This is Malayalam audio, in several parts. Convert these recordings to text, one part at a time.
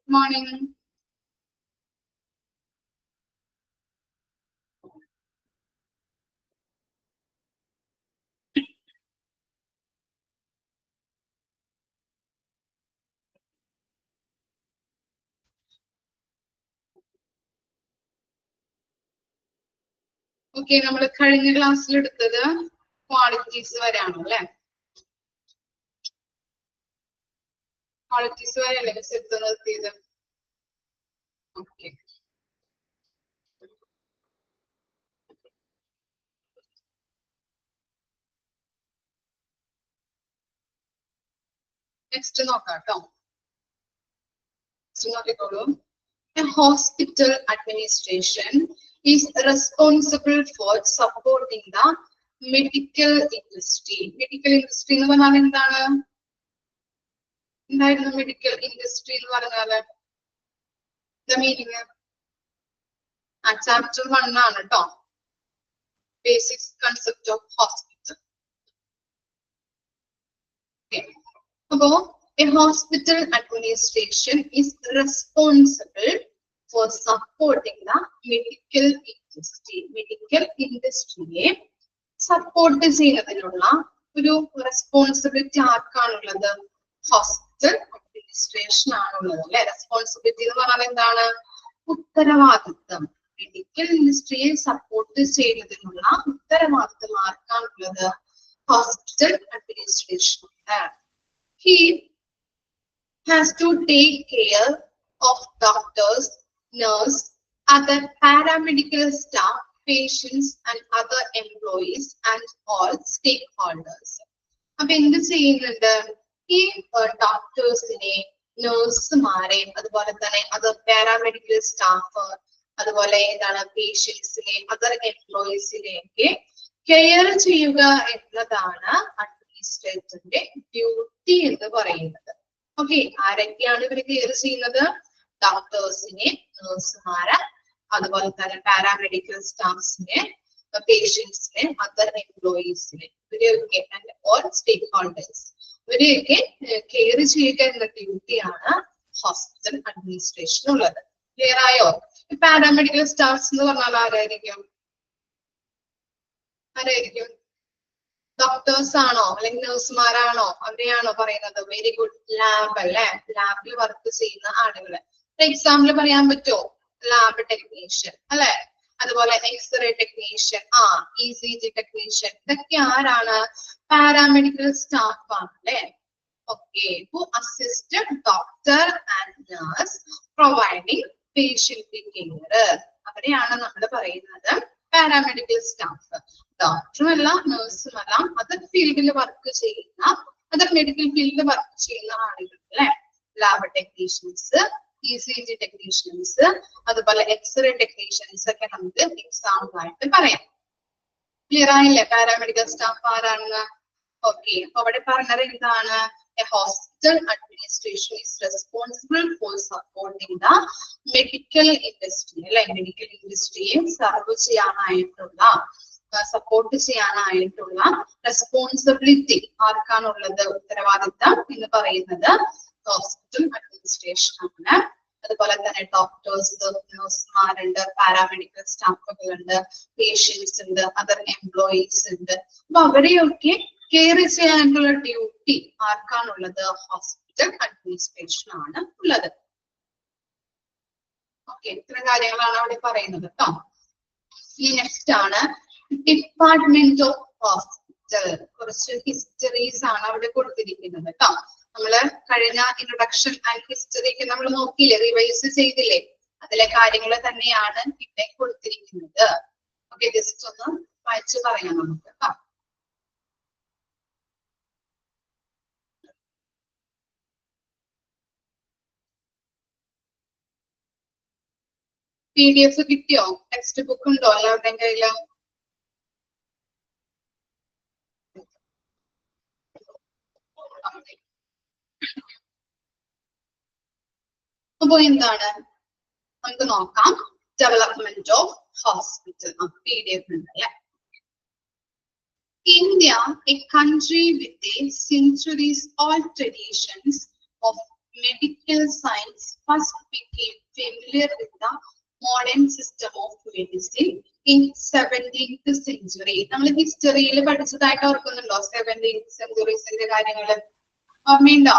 Morning. Okay, നമ്മൾ കഴിഞ്ഞ ക്ലാസ്സിൽ എടുത്തത് ക്വാളിറ്റീസ് വരെയാണ് അല്ലേ? ക്വാളിറ്റീസ് വരെയല്ലേ എടുത്ത് നിർത്തിയത്? ഓക്കെ. നെക്സ്റ്റ് നോക്കാം കേട്ടോ. നോക്കിക്കോളൂ. A hospital administration is responsible for supporting the medical industry. Medical industry എന്ന് പറഞ്ഞാൽ എന്താണ്? എന്തായിരുന്നു മെഡിക്കൽ ഇൻഡസ്ട്രി എന്ന് പറഞ്ഞാല്? The meaning chapter 1 ആണ് കേട്ടോ. Basic concept of hospital. Okay. അപ്പോ a hospital administration is responsible for supporting the medical industry. Medical industry support ചെയ്യുന്നതിനുള്ള ഒരു റെസ്പോൺസിബിലിറ്റി ആർക്കാണുള്ളത്? ഹോസ്പിറ്റൽ അഡ്മിനിസ്ട്രേഷൻ ആണുള്ളത് അല്ലെ? റെസ്പോൺസിബിലിറ്റി എന്ന് പറഞ്ഞാൽ എന്താണ്? ഉത്തരവാദിത്വം. മെഡിക്കൽ ഇൻഡസ്ട്രിയെ സപ്പോർട്ട് ചെയ്യുന്നതിനുള്ള ഉത്തരവാദിത്വം ആർക്കാണുള്ളത്? Hospital administration. He has to take care of doctors, nurse, other paramedical staff, patients and other employees and all stakeholders. അപ്പൊ എന്ത് ചെയ്യുന്നുണ്ട്? ഈ ഡോക്ടേഴ്സിനെ, നഴ്സുമാരെ, അതുപോലെ തന്നെ അതർ പാരാമെഡിക്കൽ സ്റ്റാഫ്, അതുപോലെ എന്താണ് പേഷ്യൻസിനെ, അതർ എംപ്ലോയീസിനെ ഒക്കെ കെയർ ചെയ്യുക എന്നതാണ് അഡ്മിനിസ്ട്രേറ്ററിന്റെ ഡ്യൂട്ടി എന്ന് പറയുന്നത്. ഓക്കെ, ആരൊക്കെയാണ് ഇവര് കെയർ ചെയ്യുന്നത്? ഡോക്ടേഴ്സിനെ, നഴ്സുമാരെ, അതുപോലെ തന്നെ പാരാമെഡിക്കൽ സ്റ്റാഫ്സിനെ, പേഷ്യൻസിനെ, അതർ എംപ്ലോയീസിനെ, ഇവരെയൊക്കെ ഓൾ സ്റ്റേക്ക് ഹോൾഡേഴ്സ്, ഇവരെയൊക്കെ കെയർ ചെയ്യുക എന്ന ഡ്യൂട്ടിയാണ് ഹോസ്പിറ്റൽ അഡ്മിനിസ്ട്രേഷൻ ഉള്ളത്. ക്ലിയർ ആയോ? പാരാമെഡിക്കൽ സ്റ്റാഫ്സ് എന്ന് പറഞ്ഞാൽ ആരായിരിക്കും? ആരായിരിക്കും? ഡോക്ടേഴ്സ് ആണോ അല്ലെങ്കിൽ നഴ്സുമാരാണോ? അവരെയാണോ പറയുന്നത്? Very good. ലാബ് അല്ലെ? ലാബിൽ വർക്ക് ചെയ്യുന്ന ആളുകള്. എക്സാമ്പിൾ പറയാൻ പറ്റുമോ? ലാബ് ടെക്നീഷ്യൻ അല്ലെ? അതുപോലെ എക്സ്റേ ടെക്നീഷ്യൻ, ECG ടെക്നീഷ്യൻ, ഇതൊക്കെ ആരാണ്? പാരാമെഡിക്കൽ സ്റ്റാഫ് ആണ് അല്ലെ? Okay. Who assist doctor and nurse providing patient care, അവരെയാണ് നമ്മൾ പറയുന്നത് പാരാമെഡിക്കൽ സ്റ്റാഫ്. ഡോക്ടറുമല്ല, നഴ്സുമല്ല, അതർ ഫീൽഡിൽ വർക്ക് ചെയ്യുന്ന, അതർ മെഡിക്കൽ ഫീൽഡിൽ വർക്ക് ചെയ്യുന്ന ആളുകൾ അല്ലെ? ലാബ് ടെക്നീഷ്യൻസ്, ECG ടെക്നീഷ്യൻസ്, അതുപോലെ എക്സ്റേ ടെക്നീഷ്യൻസ് ഒക്കെ നമുക്ക് എക്സാമ്പിൾ ആയിട്ട് പറയാം. ക്ലിയർ ആയില്ലേ? പാരാമെഡിക്കൽ സ്റ്റാഫ് ആരാണെന്ന്? ഓക്കെ. അപ്പൊ അവിടെ പറഞ്ഞത് എന്താണ്? A hospital administration is responsible for supporting the medical industry അല്ലെ? മെഡിക്കൽ ഇൻഡസ്ട്രിയെ സർവ് ചെയ്യാനായിട്ടുള്ള, സപ്പോർട്ട് ചെയ്യാനായിട്ടുള്ള റെസ്പോൺസിബിലിറ്റി ആർക്കാണുള്ളത്? ഉത്തരവാദിത്തം എന്ന് പറയുന്നത് ഹോസ്പിറ്റൽ അഡ്മിനിസ്ട്രേഷൻ ആണ്. അതുപോലെ തന്നെ ഡോക്ടേഴ്സ്, നഴ്സുമാരുണ്ട്, പാരാമെഡിക്കൽ സ്റ്റാഫുകളുണ്ട്, പേഷ്യൻസ് ഉണ്ട്, അതർ എംപ്ലോയീസ് ഉണ്ട്. അപ്പൊ അവരെയൊക്കെ കെയർ ചെയ്യാനുള്ള ഡ്യൂട്ടി ആർക്കാണുള്ളത്? ഹോസ്പിറ്റൽ അഡ്മിനിസ്ട്രേഷൻ ആണ് ഉള്ളത്. ഓക്കെ, ഇത്ര കാര്യങ്ങളാണ് അവിടെ പറയുന്നത് കേട്ടോ. ഈ നെക്സ്റ്റ് ആണ് ഡിപ്പാർട്ട്മെന്റ് ഓഫ് ഹോസ്പിറ്റൽ. കുറച്ച് ഹിസ്റ്ററീസ് ആണ് അവിടെ കൊടുത്തിരിക്കുന്നത് കേട്ടോ. നമ്മള് കഴിഞ്ഞ ഇൻട്രൊഡക്ഷൻ ആൻഡ് ഹിസ്റ്ററിക്ക് നമ്മൾ നോക്കിയില്ലേ, റിവൈസ് ചെയ്തില്ലേ? അതിലെ കാര്യങ്ങൾ തന്നെയാണ് ഇവിടെ കൊടുത്തിരിക്കുന്നത്. ഓക്കെ, ജസ്റ്റ് ഒന്ന് വായിച്ചു പറയാം നമുക്ക് കേട്ടോ. PDF കിട്ടിയോ? ടെക്സ്റ്റ് ബുക്ക് ഉണ്ടോ എല്ലാവരുടെയും കയ്യില്? അപ്പൊ എന്താണ് നമുക്ക് നോക്കാം. ഡെവലപ്മെന്റ് ഓഫ് ഹോസ്പിറ്റൽ PDF ഉണ്ട് അല്ലെ? India, a country with a centuries old traditions of medical science first became familiar with the modern system of medicine in 17th century. നമ്മൾ ഹിസ്റ്ററിയിൽ പഠിച്ചതായിട്ട് ഓർക്കുന്നുണ്ടോ 17th centuries കാര്യങ്ങള് ഓർമ്മയുണ്ടോ?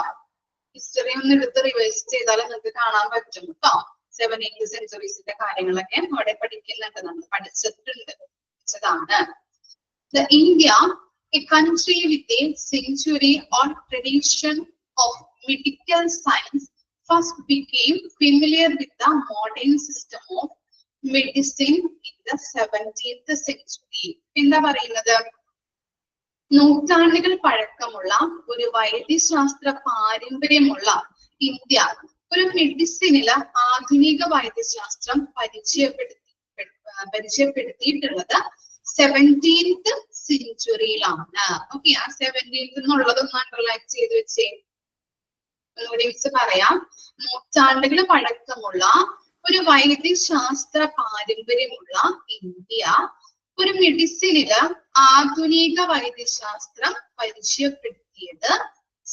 ഹിസ്റ്ററി ഒന്ന് എടുത്ത് റിവൈസ് ചെയ്താൽ നിങ്ങൾക്ക് കാണാൻ പറ്റും കേട്ടോ. 17th centuries കാര്യങ്ങളൊക്കെ അവിടെ പഠിക്കുന്നുണ്ട്, നമ്മൾ പഠിച്ചിട്ടുണ്ട്. The India, a country with a century or tradition of medical science, first became familiar with the modern system of medicine in the 17th century. എന്താ പറയുന്നത്? നൂറ്റാണ്ടുകൾ പഴക്കമുള്ള ഒരു വൈദ്യശാസ്ത്ര പാരമ്പര്യമുള്ള ഇന്ത്യ ഒരു മെഡിസിനില് ആധുനിക വൈദ്യശാസ്ത്രം പരിചയപ്പെടുത്തിയിട്ടുള്ളത് 17th സെഞ്ചുറിയിലാണ്. ഓക്കെ, ആ 17th എന്നുള്ളതൊന്ന് അണ്ടർലൈൻ ചെയ്ത് വെച്ചേ. ഒന്നുകൂടി വെച്ച് പറയാം. നൂറ്റാണ്ടുകൾ പഴക്കമുള്ള ഒരു വൈദ്യശാസ്ത്ര പാരമ്പര്യമുള്ള ഇന്ത്യ ഒരു മെഡിസിനില് ആധുനിക വൈദ്യശാസ്ത്രം പരിചയപ്പെടുത്തിയത്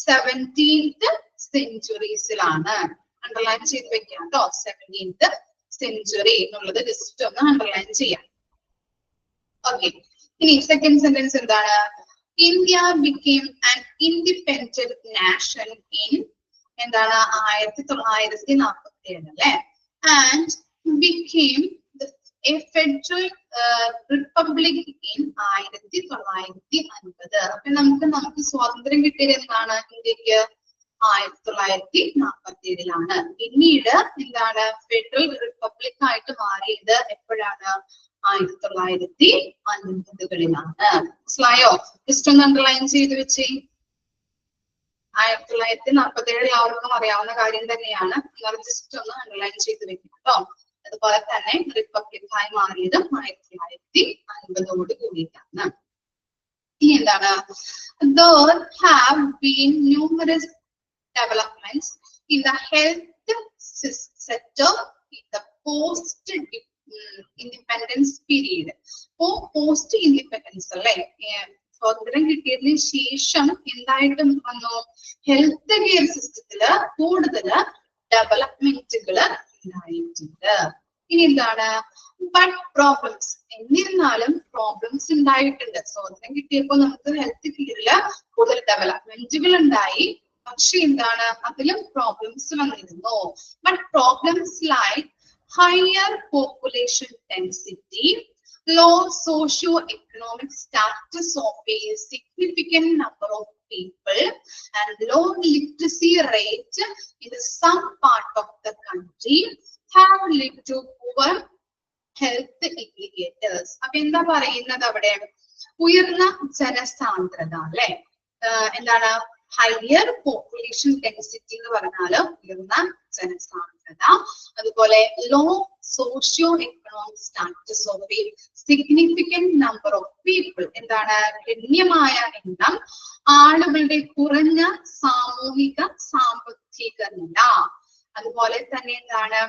17th സെഞ്ചുറീസിലാണ്. അണ്ടർലൈൻ ചെയ്ത് വെക്കാം കേട്ടോ. 17th സെഞ്ചുറി എന്നുള്ളത് ജസ്റ്റ് ഒന്ന് അണ്ടർലൈൻ ചെയ്യാം. ഓക്കെ, ഇനി സെക്കൻഡ് സെന്റൻസ് എന്താണ്? India became an independent nation in എന്താണ് 1947 അല്ലെ, and became a federal republic in 1950. അപ്പൊ നമുക്ക് സ്വാതന്ത്ര്യം കിട്ടിയത് എന്താണ്? ഇന്ത്യക്ക് 1947 പിന്നീട് എന്താണ് ഫെഡറൽ റിപ്പബ്ലിക് ആയിട്ട് മാറിയത് എപ്പോഴാണ്? 1950. മനസ്സിലായോ? ജസ്റ്റ് ഒന്ന് അണ്ടർലൈൻ ചെയ്ത് വെച്ചേ. 1947 എല്ലാവർക്കും അറിയാവുന്ന കാര്യം തന്നെയാണ്. ജസ്റ്റ് ഒന്ന് അണ്ടർലൈൻ ചെയ്ത് വെക്കും കേട്ടോ. അതുപോലെ തന്നെ റിപ്പബ്ലിക് ആയി മാറിയത് 1950 കൂടിയിട്ടാണ്. ഇനി എന്താണ്? There have been numerous developments in the health sector in the post-independence period. Post-independence അല്ലെ, സ്വാതന്ത്ര്യം കിട്ടിയതിന് ശേഷം എന്തായിട്ടും വന്നു? ഹെൽത്ത് കെയർ സിസ്റ്റത്തില് കൂടുതൽ ഡെവലപ്മെന്റുകൾ ഉണ്ടായിട്ടുണ്ട്. ഇനി എന്താണ്? ബട്ട് പ്രോബ്ലംസ്, എന്നിരുന്നാലും പ്രോബ്ലംസ് ഉണ്ടായിട്ടുണ്ട്. സ്വാതന്ത്ര്യം കിട്ടിയപ്പോൾ നമുക്ക് ഹെൽത്ത് കെയറില് കൂടുതൽ ഡെവലപ്മെന്റുകൾ ഉണ്ടായി. പക്ഷെ എന്താണ്? അതിലും പ്രോബ്ലംസ് വന്നിരുന്നു. But problems like higher population density, low socio-economic status of a significant number of people, and low literacy rate in some part of the country have led to poor health indicators. അപ്പൊ എന്താ പറയുന്നത് അവിടെ? ഉയർന്ന ജനസാന്ദ്രത അല്ലെ, എന്താണ്? ഹയർ പോപ്പുലേഷൻ ഡെൻസിറ്റി എന്ന് പറഞ്ഞാല് ഉയർന്ന ജനസാന്ദ്രത, അതുപോലെ low socio economic status of a significant number of people, എന്താണ്? ഗണ്യമായ എണ്ണം ആളുകളുടെ കുറഞ്ഞ സാമൂഹിക സാമ്പത്തിക നില, അതുപോലെ തന്നെ എന്താണ്?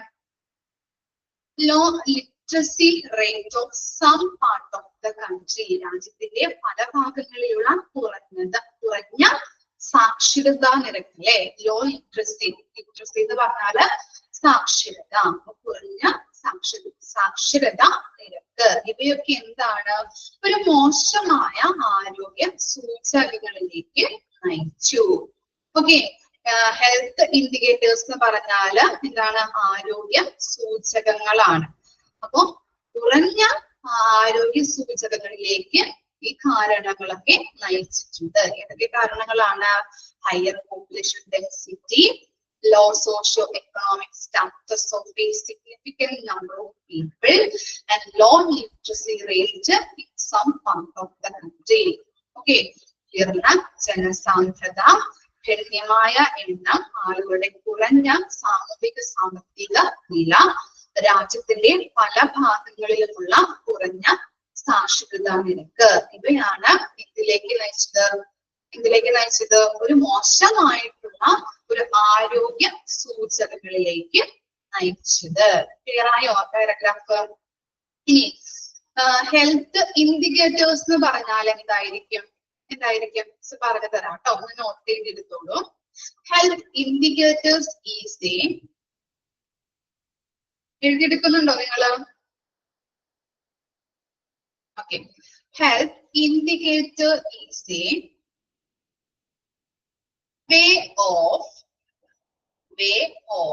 Low literacy rate of some part of the country, രാജ്യത്തിന്റെ പല ഭാഗങ്ങളിലുള്ള കുറഞ്ഞ സാക്ഷരതാ നിരക്ക് അല്ലെ, ലോ ലിറ്ററസി. ലിറ്ററസി എന്ന് പറഞ്ഞാല് സാക്ഷരത, കുറഞ്ഞ സാക്ഷരതാ നിരക്ക്. ഇവയൊക്കെ എന്താണ്? ഒരു മോശമായ ആരോഗ്യ സൂചകങ്ങളിലേക്ക് നയിച്ചു. ഓക്കെ, ഹെൽത്ത് ഇൻഡിക്കേറ്റേഴ്സ് എന്ന് പറഞ്ഞാല് എന്താണ്? ആരോഗ്യ സൂചകങ്ങളാണ്. അപ്പൊ കുറഞ്ഞ ആരോഗ്യ സൂചകങ്ങളിലേക്ക് ഈ കാരണങ്ങളൊക്കെ നയിച്ചിട്ടുണ്ട്. ഏതൊക്കെ കാരണങ്ങളാണ്? Higher population density, low socio economic status of a significant number of people, and low literacy rate in some part of the country. Okay, ഉയർന്ന ജനസാന്ദ്രത, ഗണ്യമായ എണ്ണം ആളുകളുടെ കുറഞ്ഞ സാമ്പത്തിക നില, രാജ്യത്തിന്റെ പല ഭാഗങ്ങളിലുമുള്ള കുറഞ്ഞ സാക്ഷരതാ നിരക്ക്, ഇവയാണ് എന്തിലേക്ക് നയിച്ചത്? ഒരു മോശമായിട്ടുള്ള ഒരു ആരോഗ്യ സൂചകങ്ങളിലേക്ക് നയിച്ചത്. ക്ലിയർ ആയോ പാരഗ്രാഫ്? ഇനി ഹെൽത്ത് ഇൻഡിക്കേറ്റേഴ്സ് എന്ന് പറഞ്ഞാൽ എന്തായിരിക്കും? പറഞ്ഞു തരാം കേട്ടോ, ഒന്ന് നോട്ട് ചെയ്തെടുത്തോളൂ. Health indicators is a എഴുതിയെടുക്കുന്നുണ്ടോ നിങ്ങള്? Okay. Health indicator is a way of measuring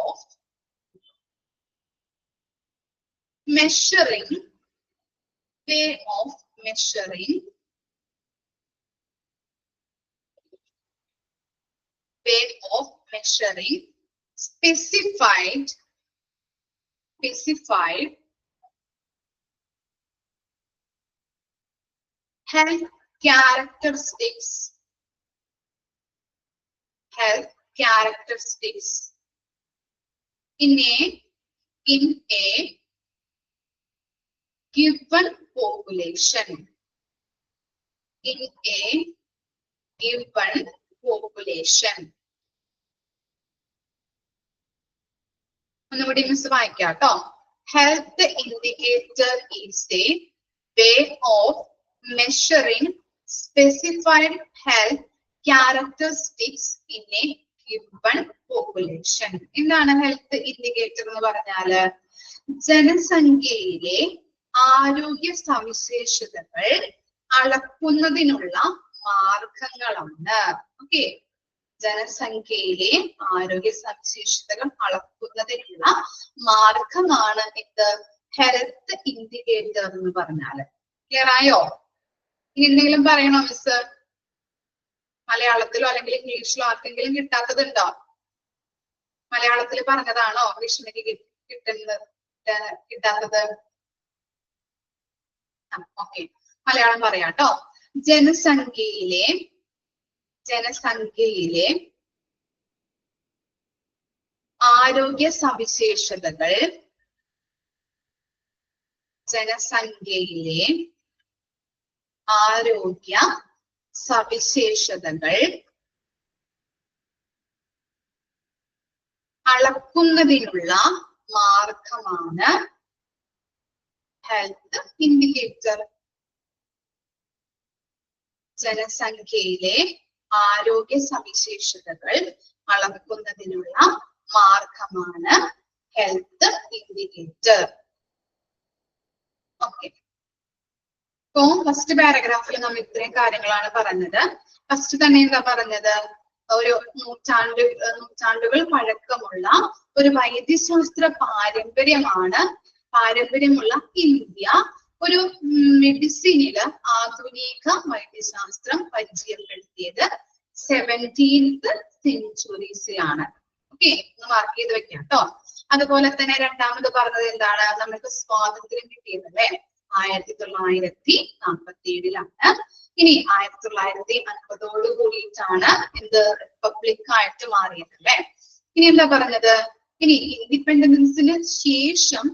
specified health characteristics in a given population. ഒന്നുകൂടി മിസ് വായിക്കാം കേട്ടോ. Health indicator is a way of measuring specified health characteristics in A given population. എന്താണ് ഹെൽത്ത് ഇൻഡിക്കേറ്റർ എന്ന് പറഞ്ഞാല്? ജനസംഖ്യയിലെ ആരോഗ്യ സവിശേഷതകൾ അളക്കുന്നതിനുള്ള മാർഗങ്ങളാണ്. ഓക്കെ, ജനസംഖ്യയിലെ ആരോഗ്യ സവിശേഷതകൾ അളക്കുന്നതിനുള്ള മാർഗമാണ് ഇത് ഹെൽത്ത് ഇൻഡിക്കേറ്റർ എന്ന് പറഞ്ഞാല്. ക്ലിയർ ആയോ? ഇനി എന്തെങ്കിലും പറയണോ മിസ്? മലയാളത്തിലോ അല്ലെങ്കിൽ ഇംഗ്ലീഷിലോ ആർക്കെങ്കിലും കിട്ടാത്തതുണ്ടോ? മലയാളത്തിൽ പറഞ്ഞതാണോ വിഷ്ണുക്ക് കിട്ടാത്തത്? ഓക്കെ, മലയാളം പറയാട്ടോ. ജനസംഖ്യയിലെ ആരോഗ്യ സവിശേഷതകൾ അളക്കുന്നതിനുള്ള മാർഗമാണ് ഹെൽത്ത് ഇൻഡിക്കേറ്റർ. ജനസംഖ്യയിലെ ആരോഗ്യ സവിശേഷതകൾ അളക്കുന്നതിനുള്ള മാർഗമാണ് ഹെൽത്ത് ഇൻഡിക്കേറ്റർ. ഓക്കെ, ഇപ്പോ ഫസ്റ്റ് പാരഗ്രാഫിൽ നമ്മൾ ഇത്രയും കാര്യങ്ങളാണ് പറഞ്ഞത്. ഫസ്റ്റ് തന്നെ എന്താ പറഞ്ഞത്? ഒരു നൂറ്റാണ്ടുകൾ പഴക്കമുള്ള ഒരു വൈദ്യശാസ്ത്ര പാരമ്പര്യമുള്ള ഇന്ത്യ ഒരു മെഡിസിനില് ആധുനിക വൈദ്യശാസ്ത്രം പരിചയപ്പെടുത്തിയത് 17th സെഞ്ചുറീസിലാണ്. ഓക്കെ, ഒന്ന് മാർക്ക് ചെയ്ത് വെക്കാം കേട്ടോ. അതുപോലെ തന്നെ രണ്ടാമത് പറഞ്ഞത് എന്താണ്? നമുക്ക് സ്വാതന്ത്ര്യം കിട്ടിയത് അല്ലെ 1947 ഇനി 1950 കൂടിയിട്ടാണ് എന്ത് റിപ്പബ്ലിക് ആയിട്ട് മാറിയത് അല്ലെ. ഇനി എന്താ പറഞ്ഞത്? ഇനി ഇൻഡിപെൻഡൻസിന് ശേഷം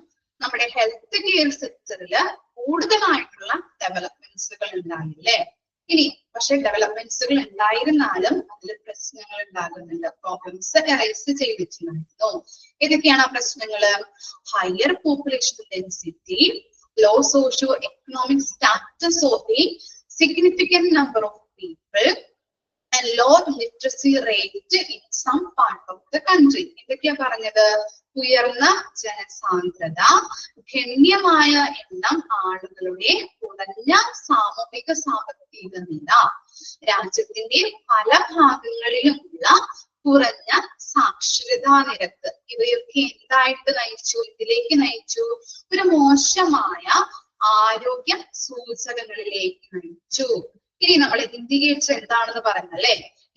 നമ്മുടെ ഹെൽത്ത് കെയർ സെക്ടറില് കൂടുതലായിട്ടുള്ള ഡെവലപ്മെന്റ്സുകൾ ഉണ്ടായില്ലേ. ഇനി പക്ഷെ ഡെവലപ്മെന്റ്സുകൾ ഉണ്ടായിരുന്നാലും അതിൽ പ്രശ്നങ്ങൾ ഉണ്ടാകുന്നുണ്ട്, പ്രോബ്ലംസ് അറൈസ് ചെയ്തിട്ടുണ്ടായിരുന്നു. ഏതൊക്കെയാണ് ആ പ്രശ്നങ്ങള്? Higher population density, low socio-economic status of a significant number of people, and low literacy rate in some part of the country. എന്തൊക്കെയാ പറഞ്ഞത്? ഉയർന്ന ജനസാന്ദ്രത, ഗണ്യമായ എണ്ണം ആളുകളുടെ കുറഞ്ഞ സാമൂഹിക സാമ്പത്തിക നില, രാജ്യത്തിന്റെ പല ഭാഗങ്ങളിലുമുള്ള കുറഞ്ഞ സാക്ഷരതാ നിരക്ക്, ഇവയൊക്കെ ഇതിലേക്ക് നയിച്ചു? ഒരു മോശമായ ആരോഗ്യ സൂചകങ്ങളിലേക്ക് നയിച്ചു. ഇനി നമ്മൾ ഇൻഡിക്കേറ്റർ എന്താണെന്ന് പറഞ്ഞല്ലേ.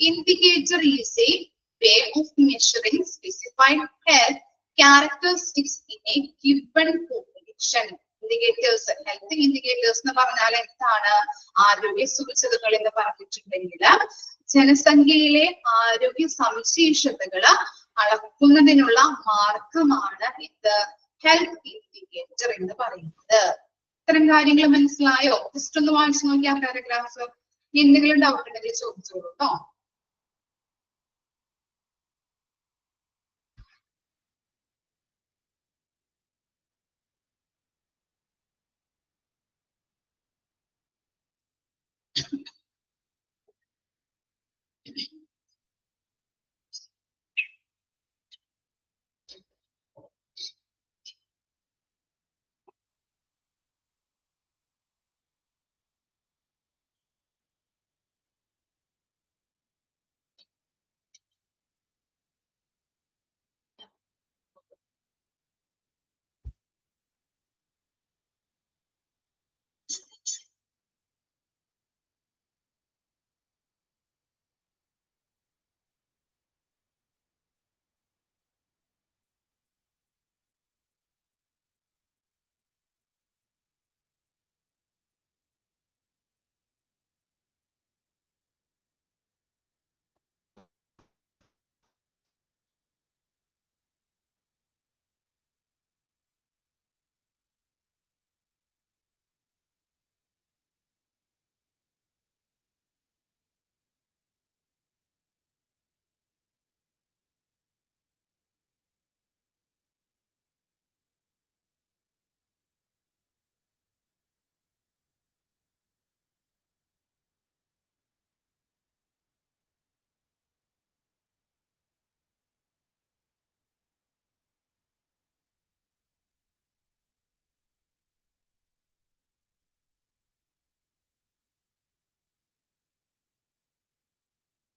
Indicator is a way of measuring specified health characteristics in A given population. Indicators, health indicators എന്ന് പറഞ്ഞാൽ എന്താണ്? ആരോഗ്യ സൂചകങ്ങൾ എന്ന് പറഞ്ഞിട്ടുണ്ടെങ്കിൽ ജനസംഖ്യയിലെ ആരോഗ്യ സവിശേഷതകൾ അളക്കുന്നതിനുള്ള മാർഗമാണ് ഇത് ഹെൽത്ത് ഇൻഡിക്കേറ്റർ എന്ന് പറയുന്നത്. ഇത്തരം കാര്യങ്ങൾ മനസ്സിലായോ? ജസ്റ്റ് ഒന്ന് വായിച്ചു നോക്കിയാൽ പാരഗ്രാഫ്. എന്തെങ്കിലും ഡൗട്ട് ഉണ്ടെങ്കിൽ ചോദിച്ചോളൂ കേട്ടോ.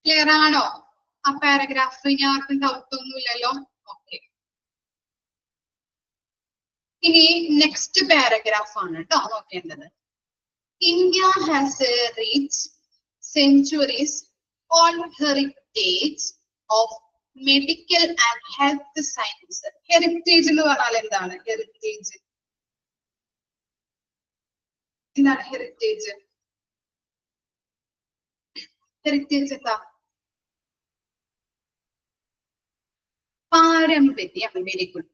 ക്ലിയർ ആണോ? ആ പാരഗ്രാഫ് ഇനി ആർക്കും ഡൗട്ട് ഒന്നുമില്ലല്ലോ? ഓക്കെ. ഇനി നെക്സ്റ്റ് പാരഗ്രാഫ് ആണ് കേട്ടോ നോക്കേണ്ടത്. India has reach centuries on heritage of medical and health science. Heritage എന്ന് പറഞ്ഞാൽ എന്താണ്? ഹെറിറ്റേജ് എന്താണ്? ഹെറിറ്റേജ് ഹെറിറ്റേജ് എന്താ? പാരമ്പര്യം. Very good.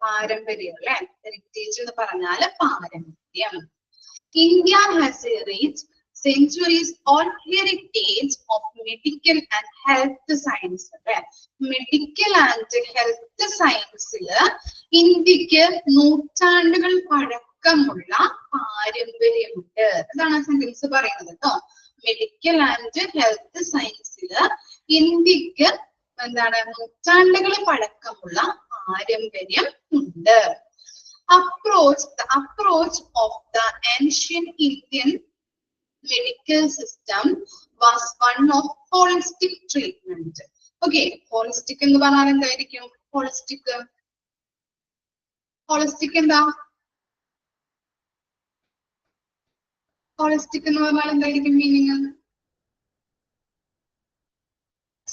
പാരമ്പര്യം അല്ലെ? ഹെറിറ്റേജ് എന്ന് പറഞ്ഞാല് പാരമ്പര്യം. India has reach centuries on heritage of medical and health science. അല്ലെ? മെഡിക്കൽ ആൻഡ് ഹെൽത്ത് സയൻസില് ഇന്ത്യക്ക് നൂറ്റാണ്ടുകൾ പഴക്കമുള്ള പാരമ്പര്യമുണ്ട്. അതാണ് സെന്റൻസ് പറയുന്നത് കേട്ടോ. മെഡിക്കൽ ആൻഡ് ഹെൽത്ത് സയൻസില് ഇന്ത്യക്ക് എന്താണ്? നൂറ്റാണ്ടുകൾ പഴക്കമുള്ള പാരമ്പര്യം ഉണ്ട്. The approach of the ancient Indian medical system was one of holistic treatment. Okay, holistic എന്ന് പറഞ്ഞാൽ എന്തായിരിക്കും? holistic എന്താ? holistic എന്ന് പറഞ്ഞാൽ എന്തായിരിക്കും മീനിങ്?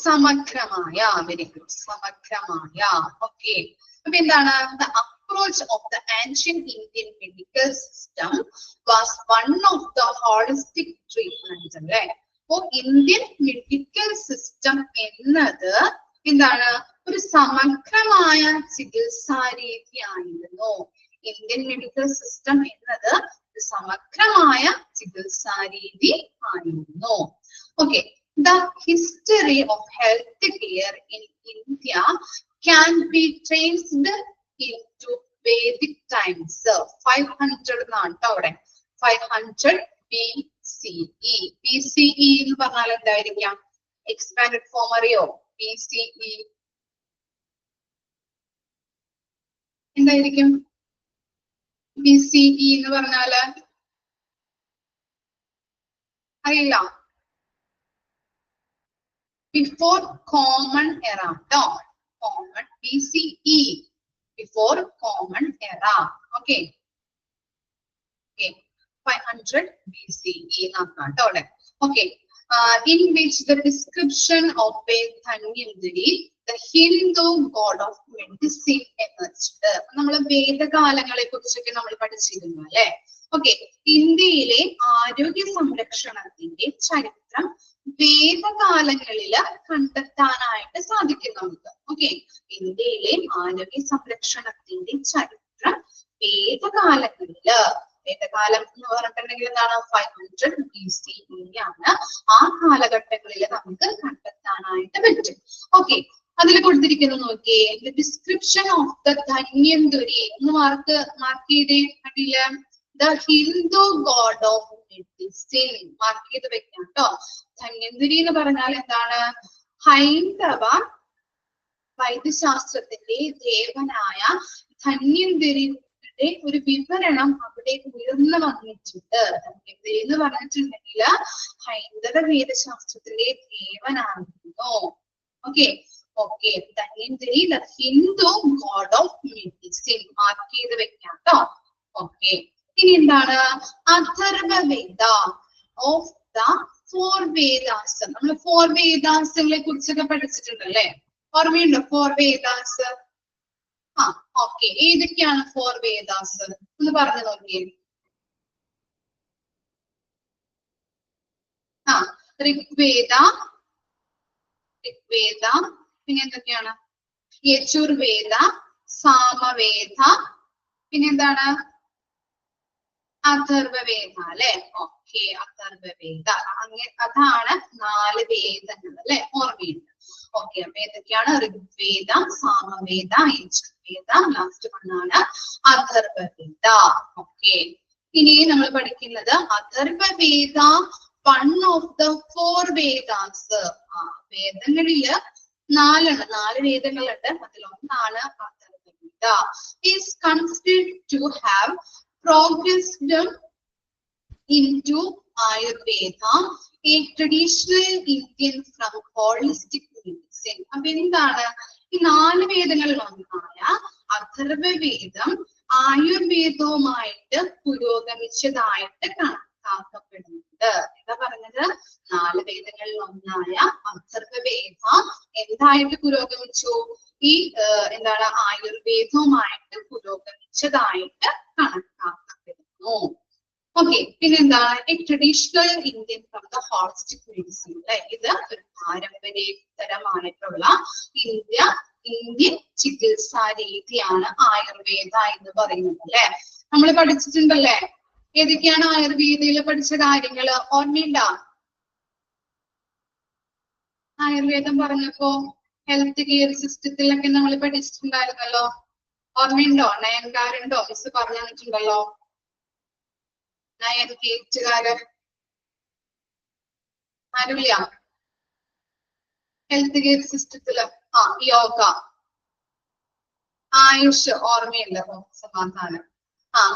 സമഗ്രമായ. Very good. സമഗ്രമായ. ഓക്കെ. അപ്പൊ എന്താണ്? The approach of the ancient Indian medical system was one of the holistic treatment. അല്ലെ? അപ്പൊ ഇന്ത്യൻ മെഡിക്കൽ സിസ്റ്റം എന്നത് എന്താണ്? ഒരു സമഗ്രമായ ചികിത്സാ രീതിയായിരുന്നു. ഇന്ത്യൻ മെഡിക്കൽ സിസ്റ്റം എന്നത് ഒരു സമഗ്രമായ ചികിത്സാ രീതി ആയിരുന്നു. Okay. The history of healthcare in India can be traced into Vedic times. 500 എന്നാണ് അവിടെ. 500 BCE. BCE എന്ന് പറഞ്ഞാൽ എന്തായിരിക്കാം? എക്സ്പാൻഡഡ് ഫോം അറിയോ? BCE എന്തായിരിക്കും? BCE എന്ന് പറഞ്ഞാല് അറിയില്ല. Before common era. Common. BCE. Before common era. Okay. Okay. 500 BCE. Okay. In which the description of a Dhanvantari, the Hindu god of medicine, emerged. നമ്മൾ വേദകാലങ്ങളെ കുറിച്ചൊക്കെ നമ്മൾ പഠിച്ചിരുന്നു അല്ലെ? ഓക്കെ. ഇന്ത്യയിലെ ആരോഗ്യ സംരക്ഷണത്തിന്റെ ചരിത്രം വേദകാലങ്ങളില് കണ്ടെത്താനായിട്ട് സാധിക്കും നമുക്ക്. ഓക്കെ. ഇന്ത്യയിലെ ആരോഗ്യ സംരക്ഷണത്തിന്റെ ചരിത്രം വേദകാലങ്ങളില്, വേദകാലം എന്ന് പറഞ്ഞിട്ടുണ്ടെങ്കിൽ എന്താണ്? 500 BCE ആണ്. ആ കാലഘട്ടങ്ങളിൽ നമുക്ക് കണ്ടെത്താനായിട്ട് പറ്റും. ഓക്കെ. അതിൽ കൊടുത്തിരിക്കുന്നത് നോക്കിയേ. The description of the Dhanvantari എന്ന് മാർക്ക് ചെയ്തേ കണ്ടില്ല? The Hindu god of medicine. Mark ചെയ്ത് വെക്കാം കേട്ടോ. ധന്വന്തരി എന്ന് പറഞ്ഞാൽ എന്താണ്? ഹൈന്ദവ വൈദ്യശാസ്ത്രത്തിന്റെ ദേവനായ ധന്വന്തരിയുടെ ഒരു വിവരണം അവിടെ ഉയർന്നു വന്നിട്ടുണ്ട്. ധന്വന്തരി എന്ന് പറഞ്ഞിട്ടുണ്ടെങ്കിൽ ഹൈന്ദവ വേദശാസ്ത്രത്തിന്റെ ദേവനായിരുന്നു. Okay. Okay. Dhanvantari the Hindu god of medicine. Mark ചെയ്ത് വെക്കാം കേട്ടോ. ഓക്കെ. ഇനി എന്താണ്? Atharvaveda of the 4 Vedas. നമ്മൾ 4 വേദാസുകളെ കുറിച്ചൊക്കെ പഠിച്ചിട്ടുണ്ടല്ലേ? ഓർമ്മയുണ്ടോ 4 വേദാസ്? ഓക്കെ. ഏതൊക്കെയാണ് 4 വേദാസ് ഒന്ന് പറഞ്ഞു നോക്കിയേ. ഋഗ്വേദ, പിന്നെ എന്തൊക്കെയാണ്? യജുർവേദ, സാമവേദ, പിന്നെ എന്താണ്? അഥർവവേദ അല്ലെ? ഓക്കെ. അഥർവവേദ. അതാണ് 4 വേദങ്ങൾ അല്ലെ? ഓർമ്മയുണ്ട്. ഓക്കെ. അപ്പൊ ഏതൊക്കെയാണ്? ഋഗ്വേദ, സാമവേദ, യജുർവേദ, ലാസ്റ്റ് വണ്ണാണ് അഥർവവേദ. ഓക്കെ. ഇനി നമ്മൾ പഠിക്കുന്നത് Atharvaveda, one of the 4 Vedas. വേദങ്ങളില് 4 വേദങ്ങളുണ്ട്. അതിലൊന്നാണ് Atharvaveda. Is considered to have progressed into Ayurveda, a traditional Indian from holistic medicine. അപ്പൊ എന്താണ് ഈ 4 വേദങ്ങളിൽ ഒന്നായ അഥർവവേദം ആയുർവേദവുമായിട്ട് പുരോഗമിച്ചതായിട്ട് കണക്കാക്കപ്പെടുന്നുണ്ട്. എന്താ പറഞ്ഞത്? 4 വേദങ്ങളിൽ ഒന്നായ അഥർവവേദ എന്തായിട്ട് പുരോഗമിച്ചു? ഈ എന്താണ് ആയുർവേദവുമായിട്ട് പുരോഗമിച്ചതായിട്ട് കണക്കാക്കപ്പെടുന്നു. ഓക്കെ, പിന്നെന്താണ്? A traditional Indian from the holistic medicine. അല്ലെ, ഇത് ഒരു പാരമ്പര്യേതരമായിട്ടുള്ള ഇന്ത്യൻ ചികിത്സാ രീതിയാണ് ആയുർവേദ എന്ന് പറയുന്നത്. അല്ലെ, നമ്മൾ പഠിച്ചിട്ടുണ്ടല്ലേ ഏതൊക്കെയാണ് ആയുർവേദയിൽ പഠിച്ച കാര്യങ്ങള്? ഓർമ്മയുണ്ടോ? ആയുർവേദം പറഞ്ഞപ്പോ ഹെൽത്ത് കെയർ സിസ്റ്റത്തിലൊക്കെ നമ്മൾ പഠിച്ചിട്ടുണ്ടായിരുന്നല്ലോ. ഓർമ്മയുണ്ടോ? നയൻകാരുണ്ടോ? മിസ് പറഞ്ഞു തന്നിട്ടുണ്ടല്ലോ. നയൻ കേറ്റുകാര് ആരുമില്ല? ഹെൽത്ത് കെയർ സിസ്റ്റത്തില് യോഗ, ആയുഷ് ഓർമ്മയുണ്ട്. സമാധാനം.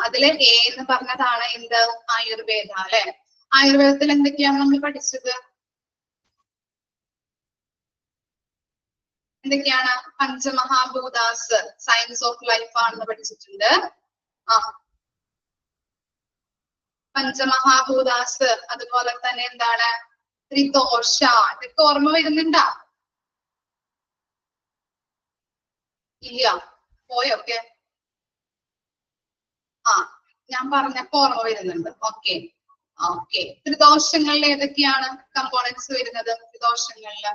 അതില് എ എന്ന് പറഞ്ഞതാണ് എന്ത്? ആയുർവേദ. അല്ലെ, ആയുർവേദത്തിൽ എന്തൊക്കെയാണ് നമ്മൾ പഠിച്ചത്? എന്തൊക്കെയാണ്? പഞ്ചമഹാഭൂതാസ്, സയൻസ് ഓഫ് ലൈഫ് ആണെന്ന് പഠിച്ചിട്ടുണ്ട്. പഞ്ചമഹാഭൂതാസ്, അതുപോലെ തന്നെ എന്താണ്? ത്രിദോഷ. ഇതൊക്കെ ഓർമ്മ വരുന്നുണ്ടോ? ഇല്ല, പോയൊക്കെ? ഞാൻ പറഞ്ഞപ്പോ ഓർമ്മ വരുന്നുണ്ട്. ഓക്കെ. ത്രിദോഷങ്ങളിൽ ഏതൊക്കെയാണ് കമ്പോണൻസ് വരുന്നത്? ത്രിദോഷങ്ങളില്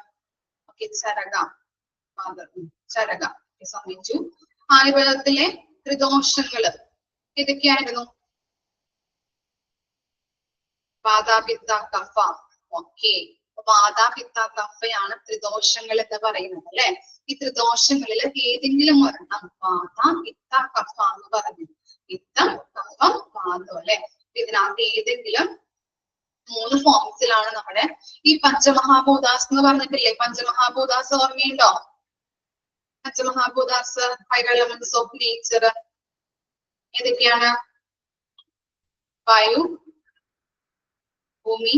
ചരക സമ്മതിച്ചു. ആയുർവേദത്തിലെ ത്രിദോഷങ്ങള് ഏതൊക്കെയായിരുന്നു? വാതാപിത്ത കഫ. ഓക്കെ, വാതാപിത്ത കഫയാണ് ത്രിദോഷങ്ങൾ എന്ന് പറയുന്നത്. അല്ലെ, ഈ ത്രിദോഷങ്ങളിൽ ഏതെങ്കിലും ഒരെണ്ണം വാത പിത്ത കഫ എന്ന് പറഞ്ഞു. പിത്തം, കഫം, വാതം. അല്ലെ, ഇതിനകത്ത് ഏതെങ്കിലും 3 ഫോംസിലാണ് നമ്മുടെ ഈ പഞ്ചമഹാഭൂതാസ് എന്ന് പറഞ്ഞിട്ടില്ലേ? പഞ്ചമഹാഭൂതാസ് ഓർമ്മയുണ്ടോ? പഞ്ചമഹാഭൂതാസ്, 5 elements of nature ഏതൊക്കെയാണ്? വായു, ഭൂമി,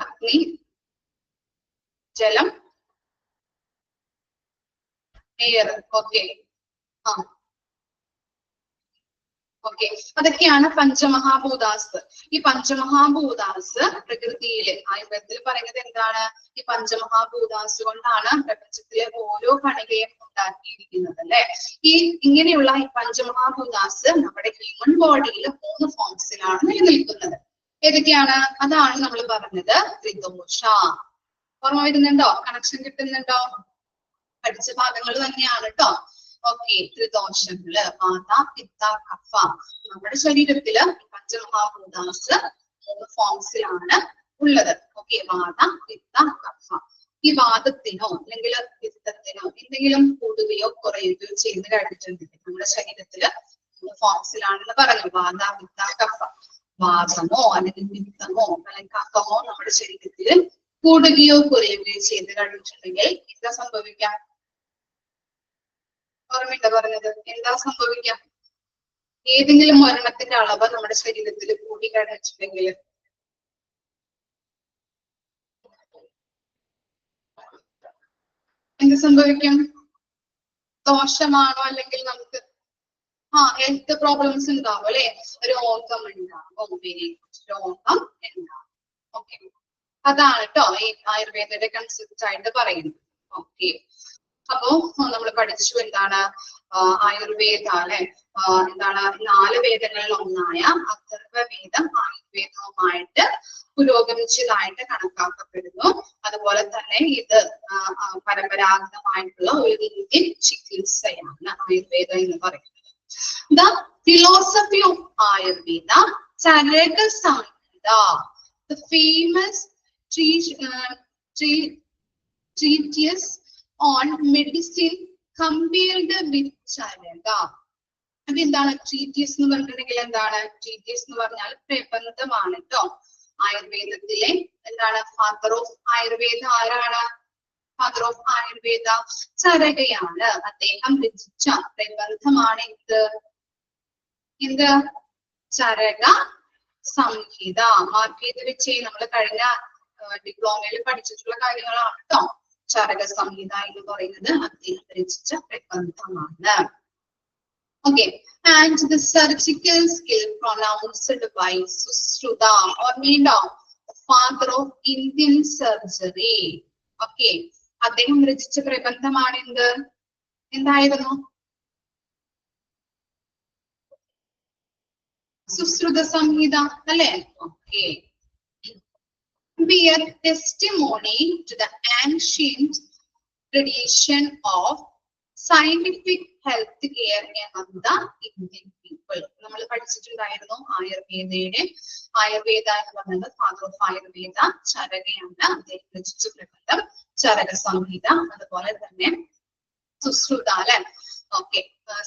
അഗ്നി, ജലം, എയർ. ഓക്കെ. അതൊക്കെയാണ് പഞ്ചമഹാഭൂതാസ്. ഈ പഞ്ചമഹാഭൂതാസ് പ്രകൃതിയില് ആയുർവേദത്തിൽ പറയുന്നത് എന്താണ്? ഈ പഞ്ചമഹാഭൂതാസ് കൊണ്ടാണ് പ്രപഞ്ചത്തിലെ ഓരോ കണികയും ഉണ്ടാക്കിയിരിക്കുന്നത്. അല്ലെ, ഇങ്ങനെയുള്ള ഈ പഞ്ചമഹാഭൂതാസ് നമ്മുടെ ഹ്യൂമൻ ബോഡിയിൽ 3 ഫോംസിലാണ് നിലനിൽക്കുന്നത്. ഏതൊക്കെയാണ്? അതാണ് നമ്മൾ പറഞ്ഞത് ത്രിദോഷ. ഓർമ്മ വരുന്നുണ്ടോ? കണക്ഷൻ കിട്ടുന്നുണ്ടോ? പഠിച്ച ഭാഗങ്ങൾ തന്നെയാണ് കേട്ടോ. ഓക്കെ, ത്രിദോഷങ്ങള് വാത പിത്ത കഫ. നമ്മുടെ ശരീരത്തില് പഞ്ചമഹാഭൂതാസ് 3 ഫോംസിലാണ് ഉള്ളത്. ഓക്കെ, വാത പിത്ത കഫ. ഈ വാദത്തിനോ അല്ലെങ്കിൽ പിത്തത്തിനോ എന്തെങ്കിലും കൂടുകയോ കുറയുകയോ ചെയ്ത് കഴിഞ്ഞിട്ടുണ്ടെങ്കിൽ നമ്മുടെ ശരീരത്തില് 3 ഫോംസിലാണെന്ന് പറഞ്ഞു. വാത പിത്ത കഫ. വാദമോ അല്ലെങ്കിൽ പിത്തമോ അല്ലെങ്കിൽ കഫമോ നമ്മുടെ ശരീരത്തിൽ കൂടുകയോ കുറയുകയോ ചെയ്ത് കഴിഞ്ഞിട്ടുണ്ടെങ്കിൽ എന്താ സംഭവിക്കാം? ഓർമ്മയുണ്ടോ പറഞ്ഞത്? എന്താ സംഭവിക്കാം? ഏതെങ്കിലും മരണത്തിന്റെ അളവ് നമ്മുടെ ശരീരത്തിൽ കൂടി കഴിഞ്ഞിട്ടുണ്ടെങ്കിൽ എന്ത് സംഭവിക്കും? ദോഷമാണോ? അല്ലെങ്കിൽ നമുക്ക് ഹെൽത്ത് പ്രോബ്ലംസ് ഉണ്ടാവും. അല്ലെ, രോഗം ഉണ്ടാവും, രോഗം ഉണ്ടാവും. ഓക്കെ, അതാണ് കേട്ടോ ഈ ആയുർവേദയുടെ കൺസെപ്റ്റ് ആയിട്ട് പറയുന്നത്. ഓക്കെ, അപ്പോ നമ്മൾ പഠിച്ചു എന്താണ് ആയുർവേദ. അല്ലെ, എന്താണ് 4 വേദങ്ങളിൽ ഒന്നായ അഥർവവേദം ആയുർവേദവുമായിട്ട് പുരോഗമിച്ചതായിട്ട് കണക്കാക്കപ്പെടുന്നു. അതുപോലെ തന്നെ ഇത് പരമ്പരാഗതമായിട്ടുള്ള ഒരു ഇന്ത്യൻ ചികിത്സയാണ് ആയുർവേദം എന്ന് പറയുന്നത്. The philosophy of Ayurveda, Charaka Samhita, the famous treatise on medicine compared with Charaka. അപ്പൊ എന്താണ് ട്രീറ്റീസ് എന്ന് പറഞ്ഞിട്ടുണ്ടെങ്കിൽ? എന്താണ് ട്രീറ്റീസ് എന്ന് പറഞ്ഞാൽ പ്രബന്ധമാണ് കേട്ടോ. ആയുർവേദത്തിലെ എന്താണ് ഫാദർ ഓഫ് ആയുർവേദ ആരാണ്? ഫാദർ ഓഫ് ആയുർവേദ ചരകയാണ്. അദ്ദേഹം രചിച്ച പ്രബന്ധമാണ് എന്ത്? ചരക സംഹിത. മാർക്ക് ചെയ്ത് വെച്ചേ, നമ്മൾ കഴിഞ്ഞ ഡിപ്ലോമയിൽ പഠിച്ചിട്ടുള്ള കാര്യങ്ങളാണ് കേട്ടോ. ചരക സംഹിത എന്ന് പറയുന്നത് അദ്ദേഹം രചിച്ച പ്രബന്ധമാണ്. Okay, and the surgical skill pronounced by Susruta or Mida, father of Indian surgery. Okay, അദ്ദേഹം രചിച്ച പ്രബന്ധമാണ് എന്ത്? എന്തായിരുന്നു? സുശ്രുത സംഹിത അല്ലേ? Okay. Be a testimony to the ancient tradition of scientific health care among the Indian people. നമ്മൾ പഠിച്ചിട്ടുണ്ടായിരുന്നു ആയുർവേദ എന്ന് പറയുന്നത് ഫാദർ ഓഫ് ആയുർവേദ ചരകയാണ്. അദ്ദേഹം രചിച്ച പ്രബന്ധം ചരക സംഹിത. അതുപോലെ തന്നെ സുശ്രുത അല്ലെ? Okay,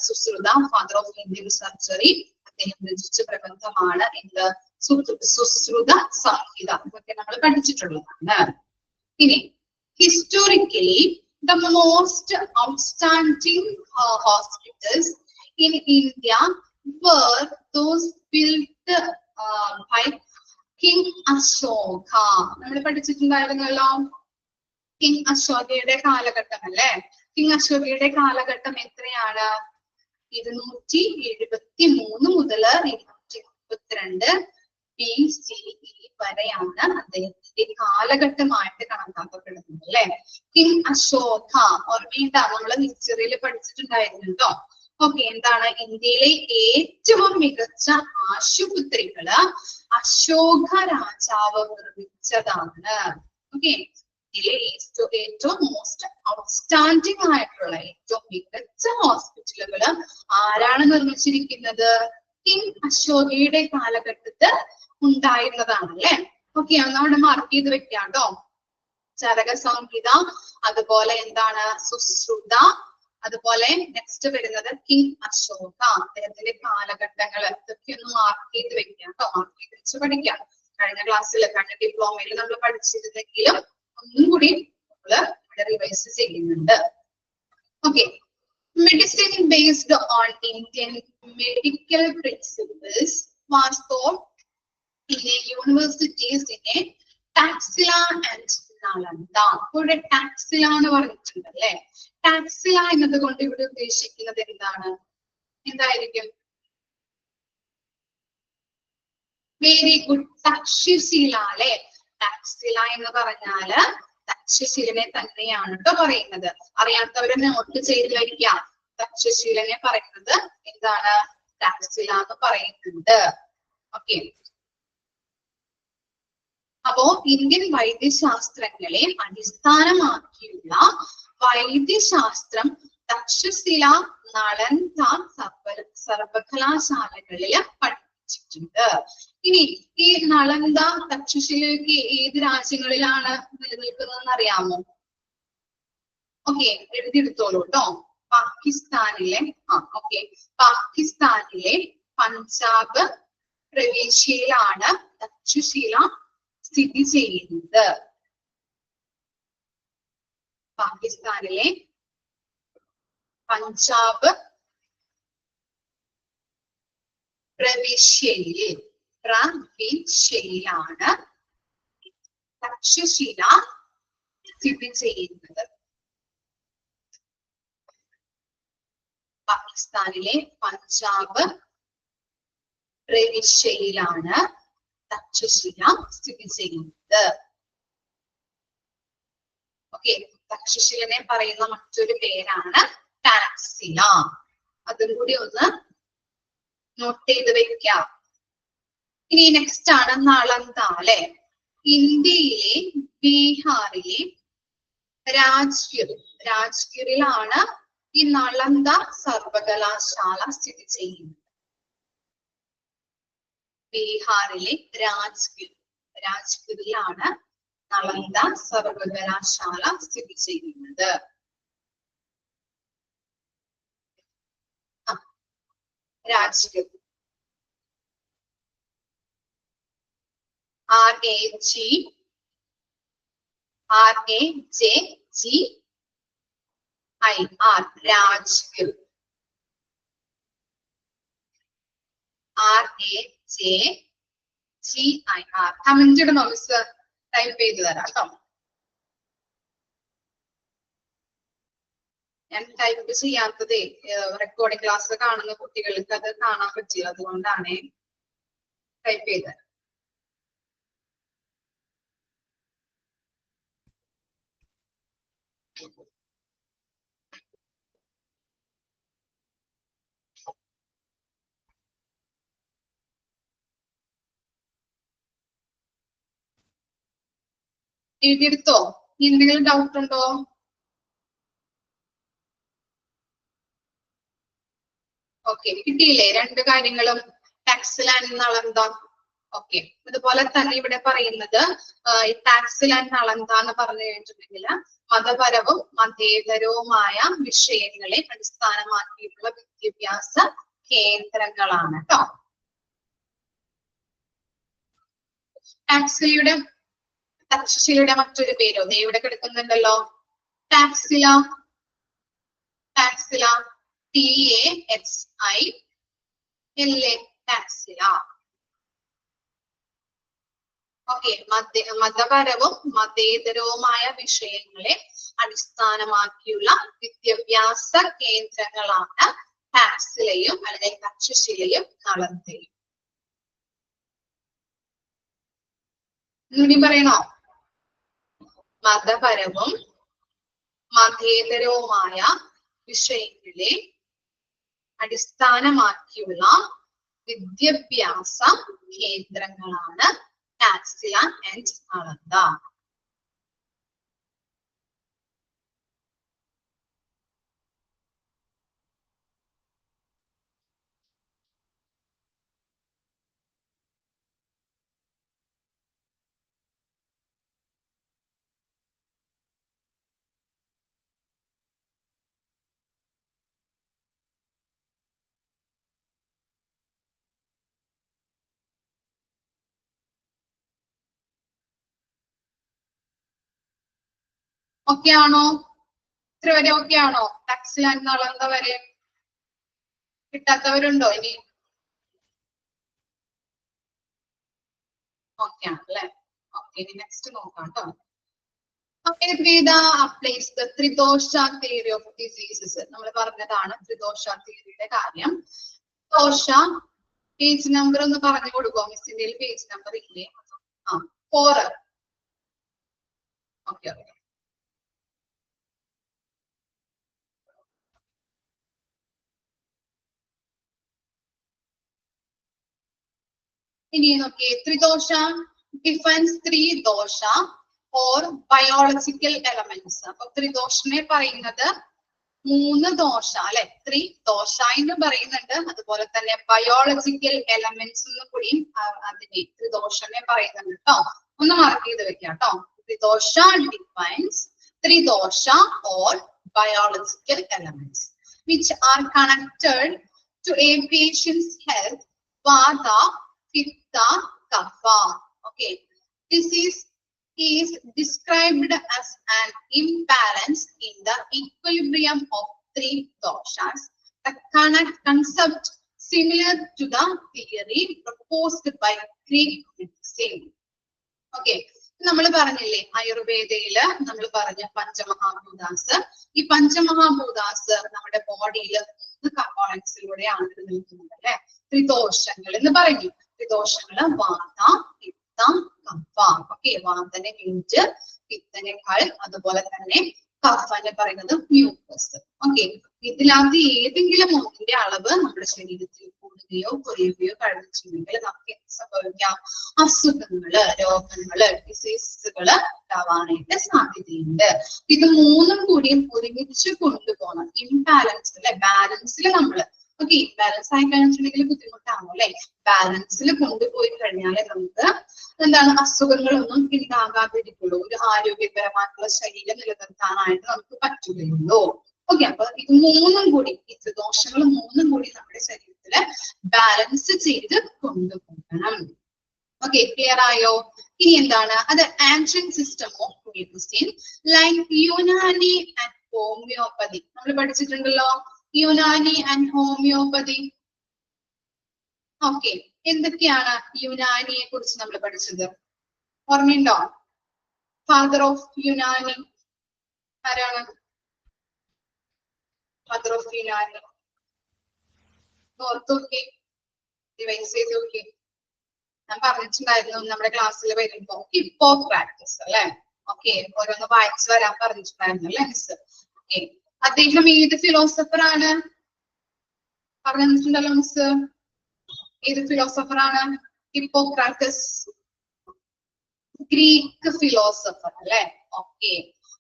Sushruta father of Indian surgery, അദ്ദേഹം രചിച്ച പ്രബന്ധമാണ് എന്ത്? സുശ്രുത സംഹിത. ഇതൊക്കെ നമ്മൾ പഠിച്ചിട്ടുള്ളതാണ്. ഇനി historically the most outstanding hospitals in India were those built by King Ashoka. നമ്മൾ പഠിച്ചിട്ടുണ്ടായിരുന്നല്ലോ കിങ് അശോകയുടെ കാലഘട്ടം അല്ലെ? കിങ് അശോകയുടെ കാലഘട്ടം എത്രയാണ്? 273 മുതൽ 232 BCE വരെയാണ് അദ്ദേഹത്തിന്റെ കാലഘട്ടമായിട്ട് കണക്കാക്കപ്പെടുന്നത് അല്ലെ? കിങ് അശോക ഓർമ്മയുണ്ട? നമ്മള് ഹിസ്റ്ററിയിൽ പഠിച്ചിട്ടുണ്ടായിരുന്നു കേട്ടോ. ഓക്കെ, എന്താണ്? ഇന്ത്യയിലെ ഏറ്റവും മികച്ച ആശുപത്രികള് അശോക രാജാവ് നിർമ്മിച്ചതാണ്. ഓക്കെ, ഇന്ത്യയിലെ ഏറ്റവും മോസ്റ്റ് ഔട്ട്സ്റ്റാൻഡിംഗ് ആയിട്ടുള്ള ഏറ്റവും മികച്ച ഹോസ്പിറ്റലുകള് ആരാണ് നിർമ്മിച്ചിരിക്കുന്നത്? കിങ് അശോകയുടെ കാലഘട്ടത്തിൽ ഉണ്ടായിരുന്നതാണ് അല്ലെ? ഓക്കെ, അവിടെ മാർക്ക് ചെയ്ത് വെക്കാം കേട്ടോ. ചരക സംഹിത, അതുപോലെ എന്താണ്? സുശ്രുത, അതുപോലെ നെക്സ്റ്റ് വരുന്നത് കിങ് അശോക. അദ്ദേഹത്തിന്റെ കാലഘട്ടങ്ങൾ ഇതൊക്കെ ഒന്ന് മാർക്ക് ചെയ്ത് വെക്കാം കേട്ടോ. മാർക്ക് ചെയ്ത് വെച്ച് പഠിക്കാം. കഴിഞ്ഞ ക്ലാസ്സിൽ കഴിഞ്ഞ ഡിപ്ലോമയിൽ നമ്മൾ പഠിച്ചിരുന്നെങ്കിലും ഒന്നും കൂടി നമ്മള് ഇവിടെ റിവൈസ് ചെയ്യുന്നുണ്ട്. Okay, medicine based on Indian medical principles was taught in universities in Taxila and Nalanda. ഇവിടെ ടാക്സില എന്ന് പറഞ്ഞിട്ടുണ്ട് അല്ലെ? ടാക്സില എന്നത് കൊണ്ട് ഇവിടെ ഉദ്ദേശിക്കുന്നത് എന്താണ്? എന്തായിരിക്കും? വെരി ഗുഡ്, തക്ഷശില അല്ലെ? ടാക്സില എന്ന് പറഞ്ഞാല് തക്ഷശിലനെ തന്നെയാണ് കേട്ടോ പറയുന്നത്. അറിയാത്തവരെ നോട്ട് ചെയ്ത് വയ്ക്കാം. തക്ഷശിലനെ പറയുന്നത് എന്താണ്? ടാക്സില എന്ന് പറയുന്നുണ്ട്. ഓക്കെ, അപ്പോ ഇന്ത്യൻ വൈദ്യശാസ്ത്രങ്ങളെ അടിസ്ഥാനമാക്കിയുള്ള വൈദ്യശാസ്ത്രം തക്ഷശില, നളന്ദ സർവകലാശാലകളിൽ പഠിപ്പിച്ചിട്ടുണ്ട്. ഇനി ഈ നളന്ദ, തക്ഷശിലയൊക്കെ ഏത് രാജ്യങ്ങളിലാണ് നിലനിൽക്കുന്നതെന്ന് അറിയാമോ? ഓക്കെ, എഴുതിയെടുത്തോളൂ കേട്ടോ. പാകിസ്ഥാനിലെ പാകിസ്ഥാനിലെ പഞ്ചാബ് പ്രവിശ്യയിലാണ് തക്ഷശില സ്ഥിതി ചെയ്യുന്നത്. പാകിസ്ഥാനിലെ പഞ്ചാബ് പ്രവിശ്യയിലാണ് തക്ഷശില സ്ഥിതി ചെയ്യുന്നത്. പാകിസ്ഥാനിലെ പഞ്ചാബ് പ്രവിശ്യയിലാണ് തക്ഷശില സ്ഥിതി ചെയ്യുന്നത്. ഓക്കെ, തക്ഷശിലനെ പറയുന്ന മറ്റൊരു പേരാണ് ടാക്സില. അതും കൂടി ഒന്ന് നോട്ട് ചെയ്ത് വെക്കാം. ഇനി നെക്സ്റ്റ് ആണ് നളന്ദ അല്ലെ? ഇന്ത്യയിലെ ബീഹാറിലെ രാജ്ഗിറിലാണ് ഈ നളന്ദ സർവകലാശാല സ്ഥിതി ചെയ്യുന്നത്. ബീഹാറിലെ രാജ്ഗിറിലാണ് നളന്ദ സർവകലാശാല സ്ഥിതി ചെയ്യുന്നത്. Rajgir RAJGIR Rajgir. RAJGIR GIR. Comment ഇടണോ മിസ്? ടൈപ്പ് ചെയ്ത് തരാം കേട്ടോ. ഞാൻ ടൈപ്പ് ചെയ്യാത്തതേ റെക്കോർഡിംഗ് ക്ലാസ് കാണുന്ന കുട്ടികൾക്ക് അത് കാണാൻ പറ്റില്ല, അതുകൊണ്ടാണ് ടൈപ്പ് ചെയ്തത്. എഴുതിയെടുത്തോ? എന്തെങ്കിലും ഡൗട്ട് ഉണ്ടോ? ഓക്കെ, കിട്ടിയില്ലേ രണ്ട് കാര്യങ്ങളും? ടാക്സിലാൻഡ് നളന്ദ. ഓക്കെ, അതുപോലെ തന്നെ ഇവിടെ പറയുന്നത് ടാക്സിലാൻഡ് നളന്ദ എന്ന് പറഞ്ഞു കഴിഞ്ഞിട്ടുണ്ടെങ്കിൽ മതപരവും മതേതരവുമായ വിഷയങ്ങളെ അടിസ്ഥാനമാക്കിയിട്ടുള്ള വിദ്യാഭ്യാസ കേന്ദ്രങ്ങളാണ് കേട്ടോ. തക്ഷശിലയുടെ മറ്റൊരു പേരോ ദേ ഇവിടെ കിടക്കുന്നുണ്ടല്ലോ, ടാക്സില. ടാക്സില, TAXILA, ടാക്സില. ഓക്കെ, മതപരവും മതേതരവുമായ വിഷയങ്ങളെ അടിസ്ഥാനമാക്കിയുള്ള വിദ്യാഭ്യാസ കേന്ദ്രങ്ങളാണ് ടാക്സിലയും അല്ലെങ്കിൽ തക്ഷശിലയും നളന്ദയും. ഇനി പറയണോ? മതപരവും മതേതരവുമായ വിഷയങ്ങളെ അടിസ്ഥാനമാക്കിയുള്ള വിദ്യാഭ്യാസ കേന്ദ്രങ്ങളാണ് ടാക്സില ആൻഡ് നളന്ദ. ഓക്കെ ആണോ? ഇത്ര വരെ ഓക്കെ ആണോ? ടാക്സില ആൻഡ് നളന്ദ വരെ കിട്ടാത്തവരുണ്ടോ? ഇനി ഓക്കെ ആണല്ലേ? ഓക്കെ, ഇനി നെക്സ്റ്റ് നോക്കാം കേട്ടോ. applies the Tridosha theory of diseases. നമ്മൾ പറഞ്ഞതാണ് ത്രിദോഷ തിയറിയുടെ കാര്യം. ദോഷ പേജ് നമ്പർ ഒന്ന് പറഞ്ഞു കൊടുക്കുമോ? മിസ്സിന്റെ പേജ് നമ്പർ ഇല്ലേ? 4. Okay okay. ഇനി നോക്കിയേ, ത്രിദോഷ defines 3 ദോഷ or biological elements. അപ്പൊ ത്രിദോഷനെ പറയുന്നത് 3 ദോഷ അല്ലെ, 3 ദോഷ എന്ന് പറയുന്നുണ്ട്. അതുപോലെ തന്നെ ബയോളജിക്കൽ എലമെന്റ്സ് എന്ന് കൂടിയും അതിനെ ത്രിദോഷനെ പറയുന്നുണ്ട് കേട്ടോ. ഒന്ന് മാർക്ക് ചെയ്ത് വെക്കാം കേട്ടോ. ത്രിദോഷ defines 3 ദോഷ or biological elements which are connected to a patient's health, vata, pitta, kapha. Okay, this is described as an imbalance in the equilibrium of 3 doshas. The concept similar to the theory proposed by Greek medicine. Okay, നമ്മൾ പറഞ്ഞില്ലേ ആയുർവേദയില് നമ്മൾ പറഞ്ഞ പഞ്ചമഹാഭൂതാസ്. ഈ പഞ്ചമഹാഭൂതാസ് നമ്മുടെ ബോഡിയിൽ 3 കമ്പോണൻസിലൂടെയാണ് നിൽക്കുന്നത് അല്ലെ. ത്രിദോഷങ്ങൾ എന്ന് പറഞ്ഞു. ത്രിദോഷങ്ങള് വാത, പിത്ത, കഫ. ഓക്കെ, വാതനെ മിന്റ്, പിത്തനെ കൽ, അതുപോലെ തന്നെ കഫനെ പറയുന്നത് മ്യൂക്കസ്. ഓക്കെ, ഇതിനകത്ത് ഏതെങ്കിലും ഒന്നിന്റെ അളവ് നമ്മുടെ ശരീരത്തിൽ കൂടുകയോ കുറയുകയോ കഴിഞ്ഞിട്ടുണ്ടെങ്കിൽ നമുക്ക് എന്ത് സംഭവിക്കാം? അസുഖങ്ങള്, രോഗങ്ങള്, ഡിസീസുകള് ഉണ്ടാവാനായിട്ട് സാധ്യതയുണ്ട്. ഇത് 3ഉം കൂടിയും ഒരുമിച്ച് കൊണ്ടുപോകണം. ഇംബാലൻസ് അല്ലെ, ബാലൻസിൽ നമ്മള് ഓക്കെ, ബാലൻസ് ആയി കഴിഞ്ഞിട്ടുണ്ടെങ്കിൽ ബുദ്ധിമുട്ടാണോ അല്ലെ. ബാലൻസിൽ കൊണ്ടുപോയി കഴിഞ്ഞാല് നമുക്ക് എന്താണ് അസുഖങ്ങളൊന്നും ഉണ്ടാകാതിരിക്കുള്ളൂ. ഒരു ആരോഗ്യപരമായിട്ടുള്ള ശരീരം നിലനിർത്താനായിട്ട് നമുക്ക് പറ്റുകയുള്ളൂ. ഓക്കെ, അപ്പൊ ഇത് 3ഉം കൂടി, ഈ ത്രിദോഷങ്ങൾ 3ഉം കൂടി നമ്മുടെ ശരീരത്തില് ബാലൻസ് ചെയ്ത് കൊണ്ടുപോകണം. ഓക്കെ, ക്ലിയർ ആയോ? ഇനി എന്താണ് അത്? Ancient system of medicine like Unani and homeopathy. നമ്മൾ പഠിച്ചിട്ടുണ്ടല്ലോ യുനാനി ആൻഡ് ഹോമിയോപ്പതി. ഓക്കെ, എന്തൊക്കെയാണ് യുനാനിയെ കുറിച്ച് നമ്മൾ പഠിച്ചത്? ഓർമ്മയുണ്ടോ? ഫാദർ ഓഫ് യുനാനി ആരാണ്? ഫാദർ ഓഫ് യുനാനി ഓർത്ത് നോക്കി, റിവൈസ് ചെയ്ത് നോക്കി. ഞാൻ പറഞ്ഞിട്ടുണ്ടായിരുന്നു നമ്മുടെ ക്ലാസ്സിൽ വരുമ്പോ ഹിപ്പോക്രാറ്റസ് അല്ലെ. ഓക്കെ, ഓരോന്ന് വായിച്ചു വരാൻ പറഞ്ഞിട്ടുണ്ടായിരുന്നു അല്ലെ മിസ്. ഓക്കെ, അദ്ദേഹം ഏത് ഫിലോസഫർ ആണ്? പറഞ്ഞു തന്നിട്ടുണ്ടല്ലോ മിസ്. ഏത് ഫിലോസഫർ ആണ് ഹിപ്പോക്രാറ്റസ്? ഗ്രീക്ക് ഫിലോസഫർ അല്ലെ. ഓക്കെ,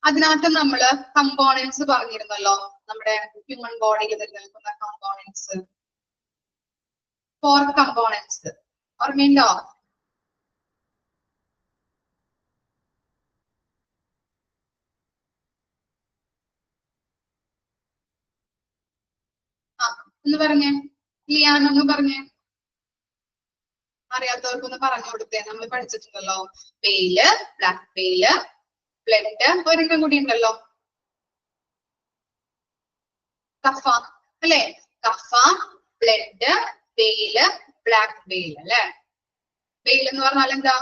അതിനകത്ത് നമ്മള് കമ്പോണൻസ് പറഞ്ഞിരുന്നല്ലോ, നമ്മുടെ ഹ്യൂമൻ ബോഡിയിൽ നിൽക്കുന്ന കമ്പോണൻസ്, 4 കമ്പോണൻസ് ഓർമ്മയുണ്ടോ? ഒന്ന് പറഞ്ഞേ, ലിയാനൊന്ന് പറഞ്ഞേ, അറിയാത്തവർക്കൊന്ന് പറഞ്ഞു കൊടുത്തേ. നമ്മൾ പഠിച്ചിട്ടുണ്ടല്ലോ, പെയില്, ബ്ലാക്ക് പെയില്, ബ്ലഡ്, ഒരെണ്ണം കൂടി ഉണ്ടല്ലോ, കഫ അല്ലെ. കഫ, ബ്ലഡ്, പെയില്, ബ്ലാക്ക് പെയില് അല്ലെ. പെയില് എന്ന് പറഞ്ഞാൽ എന്താ?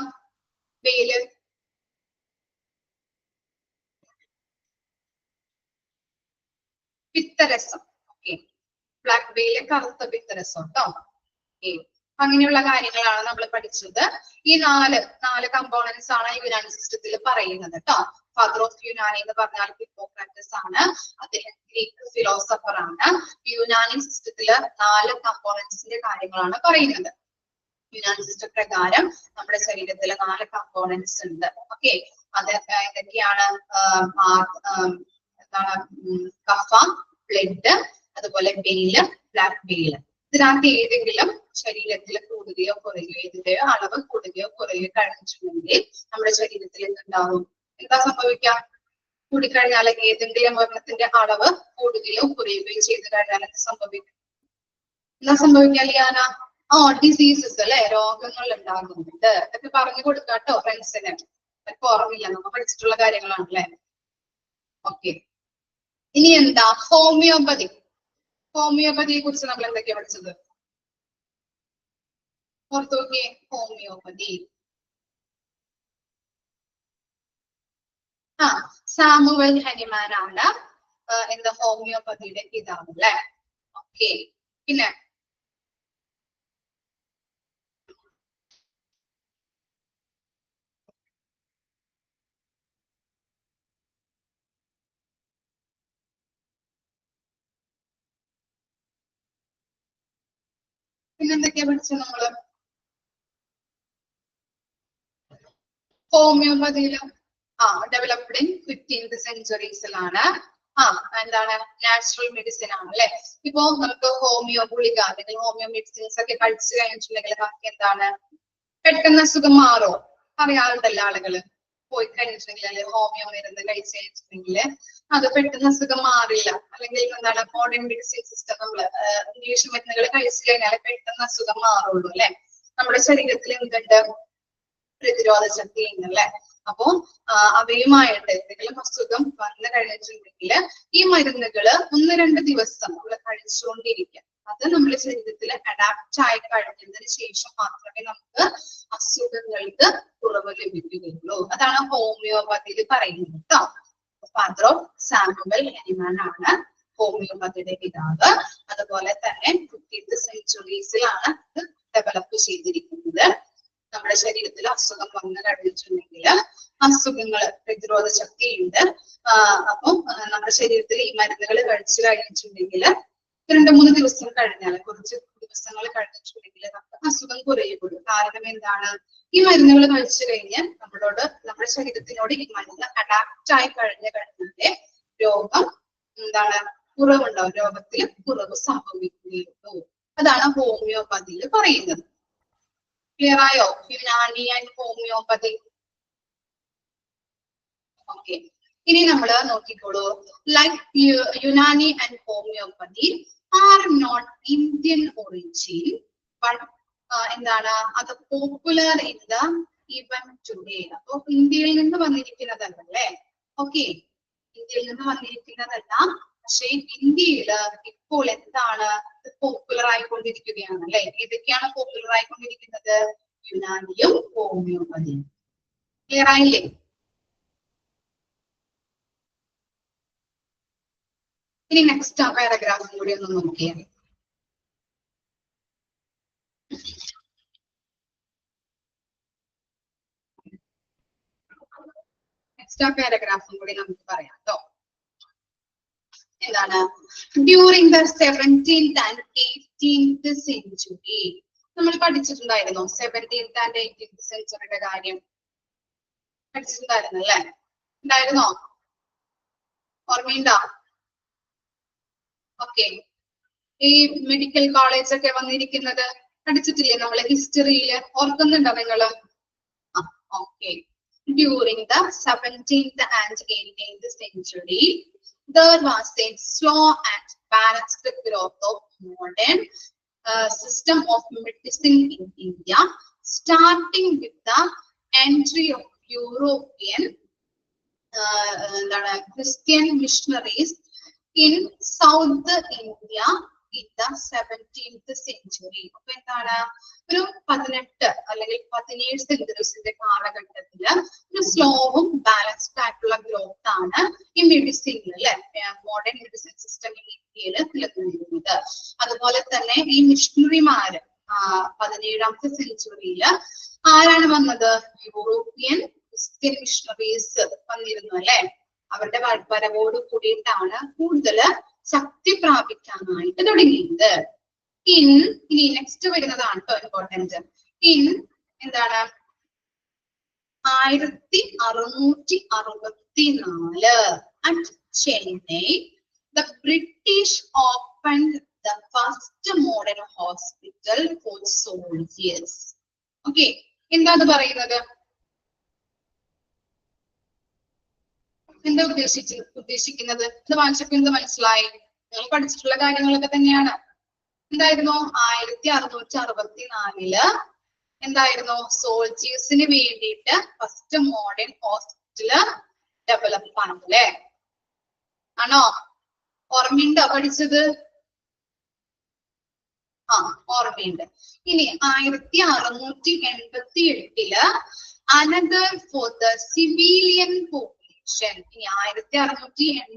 പെയില് പിത്തരസം. ഓക്കെ, ബ്ലാക്ക് പെയില് കറുത്ത പിത്തരസം കേട്ടോ. ഓക്കെ, അങ്ങനെയുള്ള കാര്യങ്ങളാണ് നമ്മൾ പഠിച്ചത്. ഈ നാല് കമ്പോണൻസ് ആണ് യുനാനി സിസ്റ്റത്തിൽ പറയുന്നത് കേട്ടോ. ഫാദർ ഓഫ് യുനാനി എന്ന് പറഞ്ഞാൽ ഹിപ്പോക്രാറ്റസ് ആണ്. അദ്ദേഹം ഗ്രീക്ക് ഫിലോസഫർ ആണ്. യുനാനി സിസ്റ്റത്തില് 4 കമ്പോണൻസിന്റെ കാര്യങ്ങളാണ് പറയുന്നത്. യുനാനി സിസ്റ്റം പ്രകാരം നമ്മുടെ ശരീരത്തിൽ 4 കമ്പോണൻസ് ഉണ്ട്. ഓക്കെ, അത് എന്തൊക്കെയാണ്? എന്താണ്? കഫ, ബ്ലഡ്, അതുപോലെ ബെയില്, ബ്ലാക്ക് ബെയില്. ഇതിനകത്ത് ഏതെങ്കിലും ശരീരത്തിൽ കൂടുകയോ കുറയുകയോ, ഇതിന്റെ അളവ് കൂടുകയോ കുറയുകയോ കഴിഞ്ഞിട്ടുണ്ടെങ്കിൽ നമ്മുടെ ശരീരത്തിൽ എന്തുണ്ടാവും? എന്താ സംഭവിക്കാം? കൂടിക്കഴിഞ്ഞാൽ ഏതെങ്കിലും വർണ്ണത്തിന്റെ അളവ് കൂടുകയോ കുറയുകയോ ചെയ്തു കഴിഞ്ഞാൽ എന്ത് സംഭവിക്കും? എന്താ സംഭവിക്കാം ലിയാന? ഡിസീസസ് അല്ലെ, രോഗങ്ങൾ ഉണ്ടാകുന്നുണ്ട്. അതൊക്കെ പറഞ്ഞു കൊടുക്കാട്ടോ ഫ്രണ്ട്സിന്. അതൊക്കെ ഓർമ്മയില്ല, നമ്മൾ പഠിച്ചിട്ടുള്ള കാര്യങ്ങളാണ് അല്ലെ. ഓക്കെ, ഇനി എന്താ ഹോമിയോപ്പതി? ഹോമിയോപ്പതിയെ കുറിച്ച് നമ്മൾ എന്തൊക്കെയാ പഠിച്ചത്? ഓർത്ത് നോക്കിയേ, ഹോമിയോപ്പതി. സാമുവൽ ഹനിമാൻ ആണ് എന്താ ഹോമിയോപ്പതിയുടെ പിതാവ് അല്ലെ. ഓക്കെ, പിന്നെ പിന്നെന്തൊക്കെയാ പഠിച്ചത് നമ്മള്? ഹോമിയോപ്പതിയില് ഡെവലപ്ഡ് ഇൻ 15th സെഞ്ചുറീസിലാണ്. എന്താണ്? നാച്ചുറൽ മെഡിസിൻ ആണ് അല്ലെ. ഇപ്പോ നമുക്ക് ഹോമിയോ ഗുളിക അല്ലെങ്കിൽ ഹോമിയോ മെഡിസിൻസ് ഒക്കെ കഴിച്ചു കഴിഞ്ഞിട്ടുണ്ടെങ്കിൽ ബാക്കി എന്താണ്? പെട്ടെന്ന് അസുഖം മാറോ? അറിയാറുണ്ടല്ലോ ആളുകള്. പോയി കഴിഞ്ഞിട്ടുണ്ടെങ്കിൽ അല്ലെ ഹോമിയോ മരുന്ന് കഴിച്ചു കഴിഞ്ഞിട്ടുണ്ടെങ്കിൽ അത് പെട്ടെന്ന് അസുഖം മാറില്ല. അല്ലെങ്കിൽ എന്താണ്? മോഡേൺ മെഡിസിൻ സിസ്റ്റം നമ്മള് ഇംഗ്ലീഷ് മരുന്നുകൾ കഴിച്ചു കഴിഞ്ഞാൽ പെട്ടെന്ന് അസുഖം മാറുള്ളൂ അല്ലെ. നമ്മുടെ ശരീരത്തിൽ എന്തുണ്ട്? പ്രതിരോധ ശക്തി ഉണ്ട് അല്ലെ. അപ്പോ അവയുമായിട്ട് എന്തെങ്കിലും അസുഖം വന്നു കഴിഞ്ഞിട്ടുണ്ടെങ്കിൽ ഈ മരുന്നുകള് 1-2 ദിവസം നമ്മൾ കഴിച്ചുകൊണ്ടിരിക്കുക. അത് നമ്മുടെ ശരീരത്തിൽ അഡാപ്റ്റ് ആയി കഴിഞ്ഞതിന് ശേഷം മാത്രമേ നമുക്ക് അസുഖങ്ങൾക്ക് കുറവ് ലഭിക്കുകയുള്ളൂ. അതാണ് ഹോമിയോപ്പതിയിൽ പറയുന്നത് കേട്ടോ. ഫാദർ ഓഫ് സാമുവൽ ഹനിമാൻ ആണ് ഹോമിയോപ്പതിയുടെ പിതാവ്. അതുപോലെ തന്നെ 15th സെഞ്ചുറീസിലാണ് ഇത് ഡെവലപ്പ് ചെയ്തിരിക്കുന്നത്. നമ്മുടെ ശരീരത്തിൽ അസുഖം വന്നു കഴിഞ്ഞിട്ടുണ്ടെങ്കിൽ അസുഖങ്ങൾ പ്രതിരോധ ശക്തിയുണ്ട്. അപ്പം നമ്മുടെ ശരീരത്തിൽ ഈ മരുന്നുകൾ കഴിച്ചു കഴിഞ്ഞിട്ടുണ്ടെങ്കിൽ 2-3 ദിവസം കഴിഞ്ഞാൽ, കുറച്ച് ദിവസങ്ങൾ കഴിഞ്ഞിട്ടുണ്ടെങ്കിൽ നമുക്ക് അസുഖം കുറയുള്ളൂ. കാരണം എന്താണ്? ഈ മരുന്നുകൾ കഴിച്ചു കഴിഞ്ഞ് നമ്മുടെ ശരീരത്തിനോട് ഈ മരുന്ന് അഡാപ്റ്റ് ആയി കഴിഞ്ഞാലേ രോഗം എന്താണ്? കുറവുണ്ടാവും, രോഗത്തിൽ കുറവ് സംഭവിക്കുകയുള്ളൂ. അതാണ് ഹോമിയോപ്പതിയിൽ പറയുന്നത്. ക്ലിയർ ആയോ? Unani and homeopathy. ഓക്കെ, ഇനി നമ്മൾ നോക്കിക്കോളൂ. Like Unani and homeopathy are not Indian origin, but എന്താണ്? അത് popular in the even today. അപ്പൊ ഇന്ത്യയിൽ നിന്ന് വന്നിരിക്കുന്നതല്ലേ. ഓക്കെ, ഇന്ത്യയിൽ നിന്ന് വന്നിരിക്കുന്നതല്ല, പക്ഷേ ഇന്ത്യയില് ഇപ്പോൾ എന്താണ് പോപ്പുലർ ആയിക്കൊണ്ടിരിക്കുകയാണ് അല്ലെ? ഏതൊക്കെയാണ് പോപ്പുലർ ആയിക്കൊണ്ടിരിക്കുന്നത്? യുനാനിയും ഹോമിയോപ്പതിയും. ക്ലിയർ ആയില്ലേ? ഇനി നെക്സ്റ്റ് പാരഗ്രാഫും കൂടി ഒന്ന് നോക്കിയാൽ നെക്സ്റ്റ് പാരഗ്രാഫും കൂടി നമുക്ക് പറയാം കേട്ടോ. എന്താണ്? During the 17th and 18th century. നമ്മൾ പഠിച്ചിട്ടുണ്ടായിരുന്നു 17th and 18th സെഞ്ചുറിയുടെ കാര്യം പഠിച്ചിട്ടുണ്ടായിരുന്നു അല്ലേ? ഉണ്ടായിരുന്നോ? ഓർമ്മയുണ്ടോ? ഓക്കെ. ഈ മെഡിക്കൽ കോളേജ് ഒക്കെ വന്നിരിക്കുന്നത് പഠിച്ചിട്ടില്ലേ നമ്മള് ഹിസ്റ്ററിയില്? ഓർക്കുന്നുണ്ടോ നിങ്ങള്? Okay. During the 17th and 18th century, there was a slow and balanced growth of modern system of medicine in India, starting with the entry of European Christian missionaries in South India in the 17th century. അപ്പൊ എന്താണ്? ഒരു 18 അല്ലെങ്കിൽ 17 സെഞ്ചുറീസിന്റെ കാലഘട്ടത്തില് ഒരു സ്ലോവും ബാലൻസ്ഡ് ആയിട്ടുള്ള ഗ്രോത്ത് ആണ് ഈ മെഡിസിനിൽ അല്ലെ, മോഡേൺ മെഡിസിൻ സിസ്റ്റം ഇന്ത്യയിൽ നിലനിന്നിരുന്നത്. അതുപോലെ തന്നെ ഈ മിഷണറിമാര് 17ാമത്തെ സെഞ്ചുറിയില് ആരാണ് വന്നത്? യൂറോപ്യൻ ക്രിസ്ത്യൻ മിഷണറീസ് വന്നിരുന്നു അല്ലെ. അവരുടെ വരവോട് കൂടിയിട്ടാണ് കൂടുതല് ശക്തി പ്രാപിക്കാനായിട്ട് തുടങ്ങിയത്. ഇനി നെക്സ്റ്റ് വരുന്നതാണ് കേട്ടോ ഇമ്പോർട്ടന്റ്. എന്താണ്? 1664 at Chennai, the British opened the first modern hospital for soldiers. Okay, എന്താണ് പറയുന്നത്? എന്താ ഉദ്ദേശിക്കുന്നത്? ഇത് വായിച്ചപ്പോ എന്ത് മനസ്സിലായി? നിങ്ങൾ പഠിച്ചിട്ടുള്ള കാര്യങ്ങളൊക്കെ തന്നെയാണ്. എന്തായിരുന്നു? 1664 എന്തായിരുന്നു? സോൾജേഴ്സിന് വേണ്ടിയിട്ട് ഫസ്റ്റ് മോഡേൺ ഹോസ്പിറ്റല് ഡെവലപ്പ് ആണ് അല്ലെ? ആണോ? ഓർമ്മയുണ്ടോ പഠിച്ചത്? ഓർമ്മയുണ്ട്. ഇനി 1688 another for the civilian population. ഇനി 1688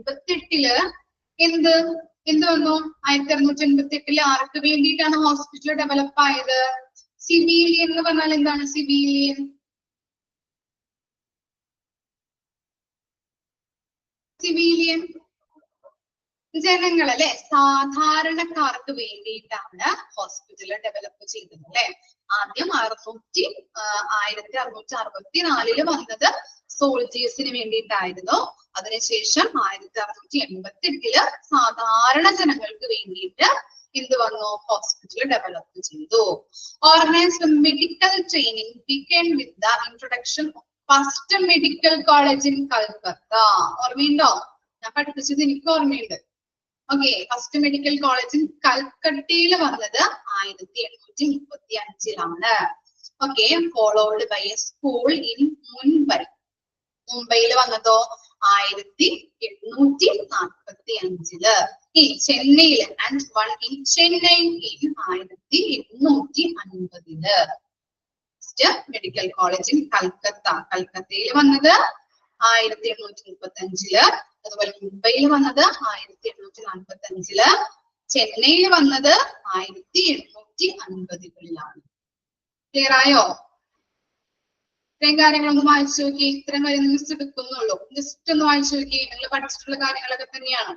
എന്ത് വന്നു? 1688 ആർക്ക് വേണ്ടിയിട്ടാണ് ഹോസ്പിറ്റൽ ഡെവലപ്പ് ആയത്? സിവിലിയൻ എന്ന് പറഞ്ഞാൽ എന്താണ്? സിവിലിയൻ ജനങ്ങൾ അല്ലെ, സാധാരണക്കാർക്ക് വേണ്ടിയിട്ടാണ് ഹോസ്പിറ്റൽ ഡെവലപ്പ് ചെയ്തത് അല്ലെ. ആദ്യം 1664 വന്നത് സോൾജേഴ്സിന് വേണ്ടിയിട്ടായിരുന്നു. അതിനുശേഷം 1688 സാധാരണ ജനങ്ങൾക്ക് വേണ്ടിയിട്ട് എന്ത് വന്നു? ഹോസ്പിറ്റൽ ഡെവലപ്പ് ചെയ്തു. Organised medical training began with the introduction of first medical college in Calcutta. ഓർമ്മയുണ്ടോ? ഞാൻ പഠിപ്പിച്ചത് എനിക്ക് ഓർമ്മയുണ്ട്. ഓക്കെ, ഫസ്റ്റ് മെഡിക്കൽ കോളേജ് കൽക്കട്ടയിൽ വന്നത് 1835 okay. Followed by a school in Mumbai. മുംബൈയിൽ വന്നതോ 1845. ഈ ചെന്നൈയിൽ and one in Chennai in 1850. First medical college in Calcutta. കൽക്കത്തയിൽ വന്നത് 1835. അതുപോലെ മുംബൈയിൽ വന്നത് 1845. ചെന്നൈയിൽ വന്നത് 1850-കളിലാണ്. ക്ലിയർ ആയോ? ഇത്രയും കാര്യങ്ങളൊന്ന് വായിച്ചു നോക്കി. ഇത്രയും കാര്യം മിസ് എടുക്കുന്നുള്ളൂ. ജസ്റ്റ് ഒന്ന് വായിച്ചു നോക്കി. നിങ്ങൾ പഠിച്ചിട്ടുള്ള കാര്യങ്ങളൊക്കെ തന്നെയാണ്.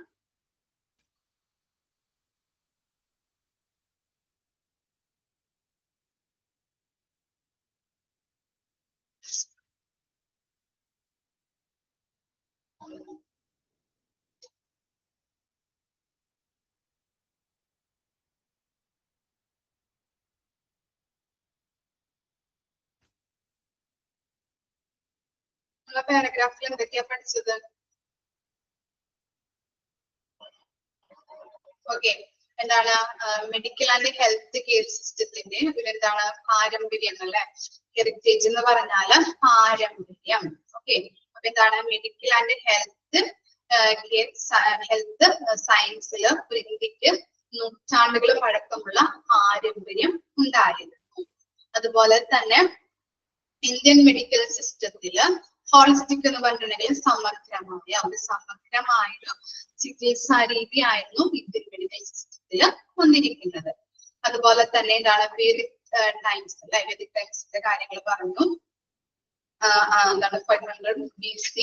പാരഗ്രാഫിൽ എന്തൊക്കെയാ പഠിച്ചത്? ഓക്കെ, എന്താണ്? മെഡിക്കൽ ആൻഡ് ഹെൽത്ത് കെയർ സിസ്റ്റത്തിന്റെ എന്താണ്? പാരമ്പര്യം അല്ലെ. ഹെറിറ്റേജ് എന്ന് പറഞ്ഞാല് പാരമ്പര്യം. ഓക്കെ, അപ്പൊ എന്താണ്? മെഡിക്കൽ ആൻഡ് ഹെൽത്ത് ഹെൽത്ത് സയൻസിൽ ഒരു ഇന്ത്യക്ക് നൂറ്റാണ്ടുകൾ പഴക്കമുള്ള പാരമ്പര്യം ഉണ്ടായിരുന്നു. അതുപോലെ തന്നെ ഇന്ത്യൻ മെഡിക്കൽ സിസ്റ്റത്തില് ഹോളിസ്റ്റിക് എന്ന് പറഞ്ഞിട്ടുണ്ടെങ്കിൽ സമഗ്രമായ ഒരു ചികിത്സാ രീതിയായിരുന്നു ഇന്ത്യൻ മെഡിക്കൽ സിസ്റ്റത്തിൽ വന്നിരിക്കുന്നത്. അതുപോലെ തന്നെ എന്താണ് വേദിക് ടൈംസ് അല്ലെ, വേദിക് ടൈംസിന്റെ കാര്യങ്ങൾ പറഞ്ഞു. എന്താണ് 500 BC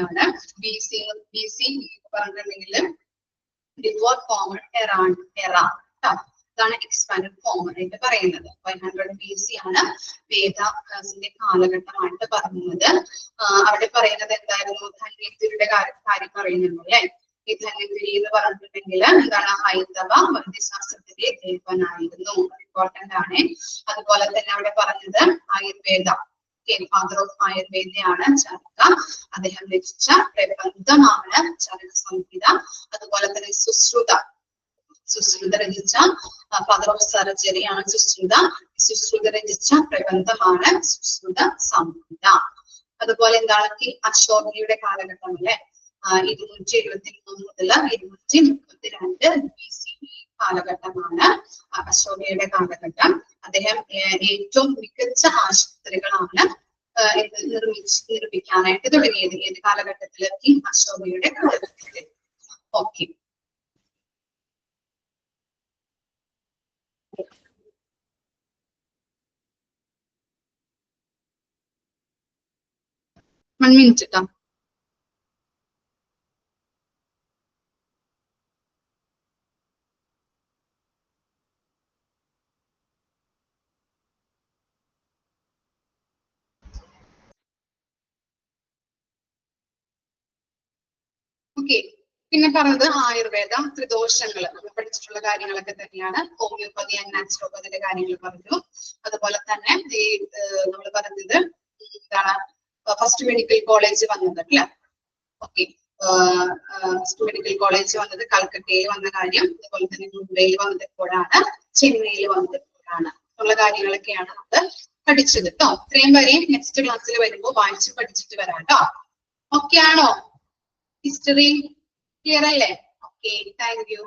ആണ്. BC പറഞ്ഞിട്ടുണ്ടെങ്കിൽ ബിഫോർ കോമൺ എറ. ഇതാണ് എക്സ്പാൻഡഡ് ഫോം ആയിട്ട് പറയുന്നത്. 500 BC ആണ് വേദാസിന്റെ കാലഘട്ടമായിട്ട് പറയുന്നത്. അവിടെ പറയുന്നത് എന്തായിരുന്നു? ധന്വന്തരിയുടെ കാര്യം പറയുന്നുണ്ട് അല്ലെ. ഈ ധന്വന്തരി എന്ന് പറഞ്ഞിട്ടുണ്ടെങ്കിൽ എന്താണ്? ഹൈന്ദവ വൈദ്യശാസ്ത്രത്തിന്റെ ദേവനായിരുന്നു. ഇമ്പോർട്ടന്റ് ആണ്. അതുപോലെ തന്നെ അവിടെ പറഞ്ഞത് ആയുർവേദ, ഫാദർ ഓഫ് ആയുർവേദയാണ് ചരക. അദ്ദേഹം രചിച്ച പ്രബന്ധമാണ് ചരക സംഹിത. അതുപോലെ തന്നെ സുശ്രുത രചിച്ച ഫാദർ ഓഫ് സർജറി ആണ് സുശ്രുത രചിച്ച പ്രബന്ധമാണ് സുശ്രുത സംഹിത. അതുപോലെ എന്താണ്? അശോകയുടെ കാലഘട്ടം അല്ലെ, 273 മുതൽ 232 BC കാലഘട്ടമാണ് അശോകയുടെ കാലഘട്ടം. അദ്ദേഹം ഏറ്റവും മികച്ച ആശുപത്രികളാണ് നിർമ്മിക്കാനായിട്ട് തുടങ്ങിയത്. ഏത് കാലഘട്ടത്തില്? ഈ അശോകയുടെ കാലഘട്ടത്തിൽ. ഓക്കെ, one minute ട്ടോ. ഓക്കെ, പിന്നെ പറഞ്ഞത് ആയുർവേദം, ത്രിദോഷങ്ങൾ നമ്മൾ പഠിച്ചിട്ടുള്ള കാര്യങ്ങളൊക്കെ തന്നെയാണ്. ഹോമിയോപ്പതി ആൻഡ് നാച്ചുറോപ്പതിയുടെ കാര്യങ്ങൾ പറഞ്ഞു. അതുപോലെ തന്നെ ഈ നമ്മൾ പറഞ്ഞത് എന്താണ്? ഫസ്റ്റ് മെഡിക്കൽ കോളേജ് വന്നത് അല്ലെ. ഓക്കെ, ഫസ്റ്റ് മെഡിക്കൽ കോളേജ് വന്നത് കൽക്കട്ടയിൽ വന്ന കാര്യം, അതുപോലെ തന്നെ മുംബൈയിൽ വന്നത് എപ്പോഴാണ്, ചെന്നൈയിൽ വന്നത് എപ്പോഴാണ് ഉള്ള കാര്യങ്ങളൊക്കെയാണ് നമ്മൾ പഠിച്ചത് കേട്ടോ. ഇത്രയും വരെയും നെക്സ്റ്റ് ക്ലാസ്സിൽ വരുമ്പോൾ വായിച്ച് പഠിച്ചിട്ട് വരാം കേട്ടോ. ഓക്കെ ആണോ? ഹിസ്റ്ററി ക്ലിയർ അല്ലേ? Okay, thank you.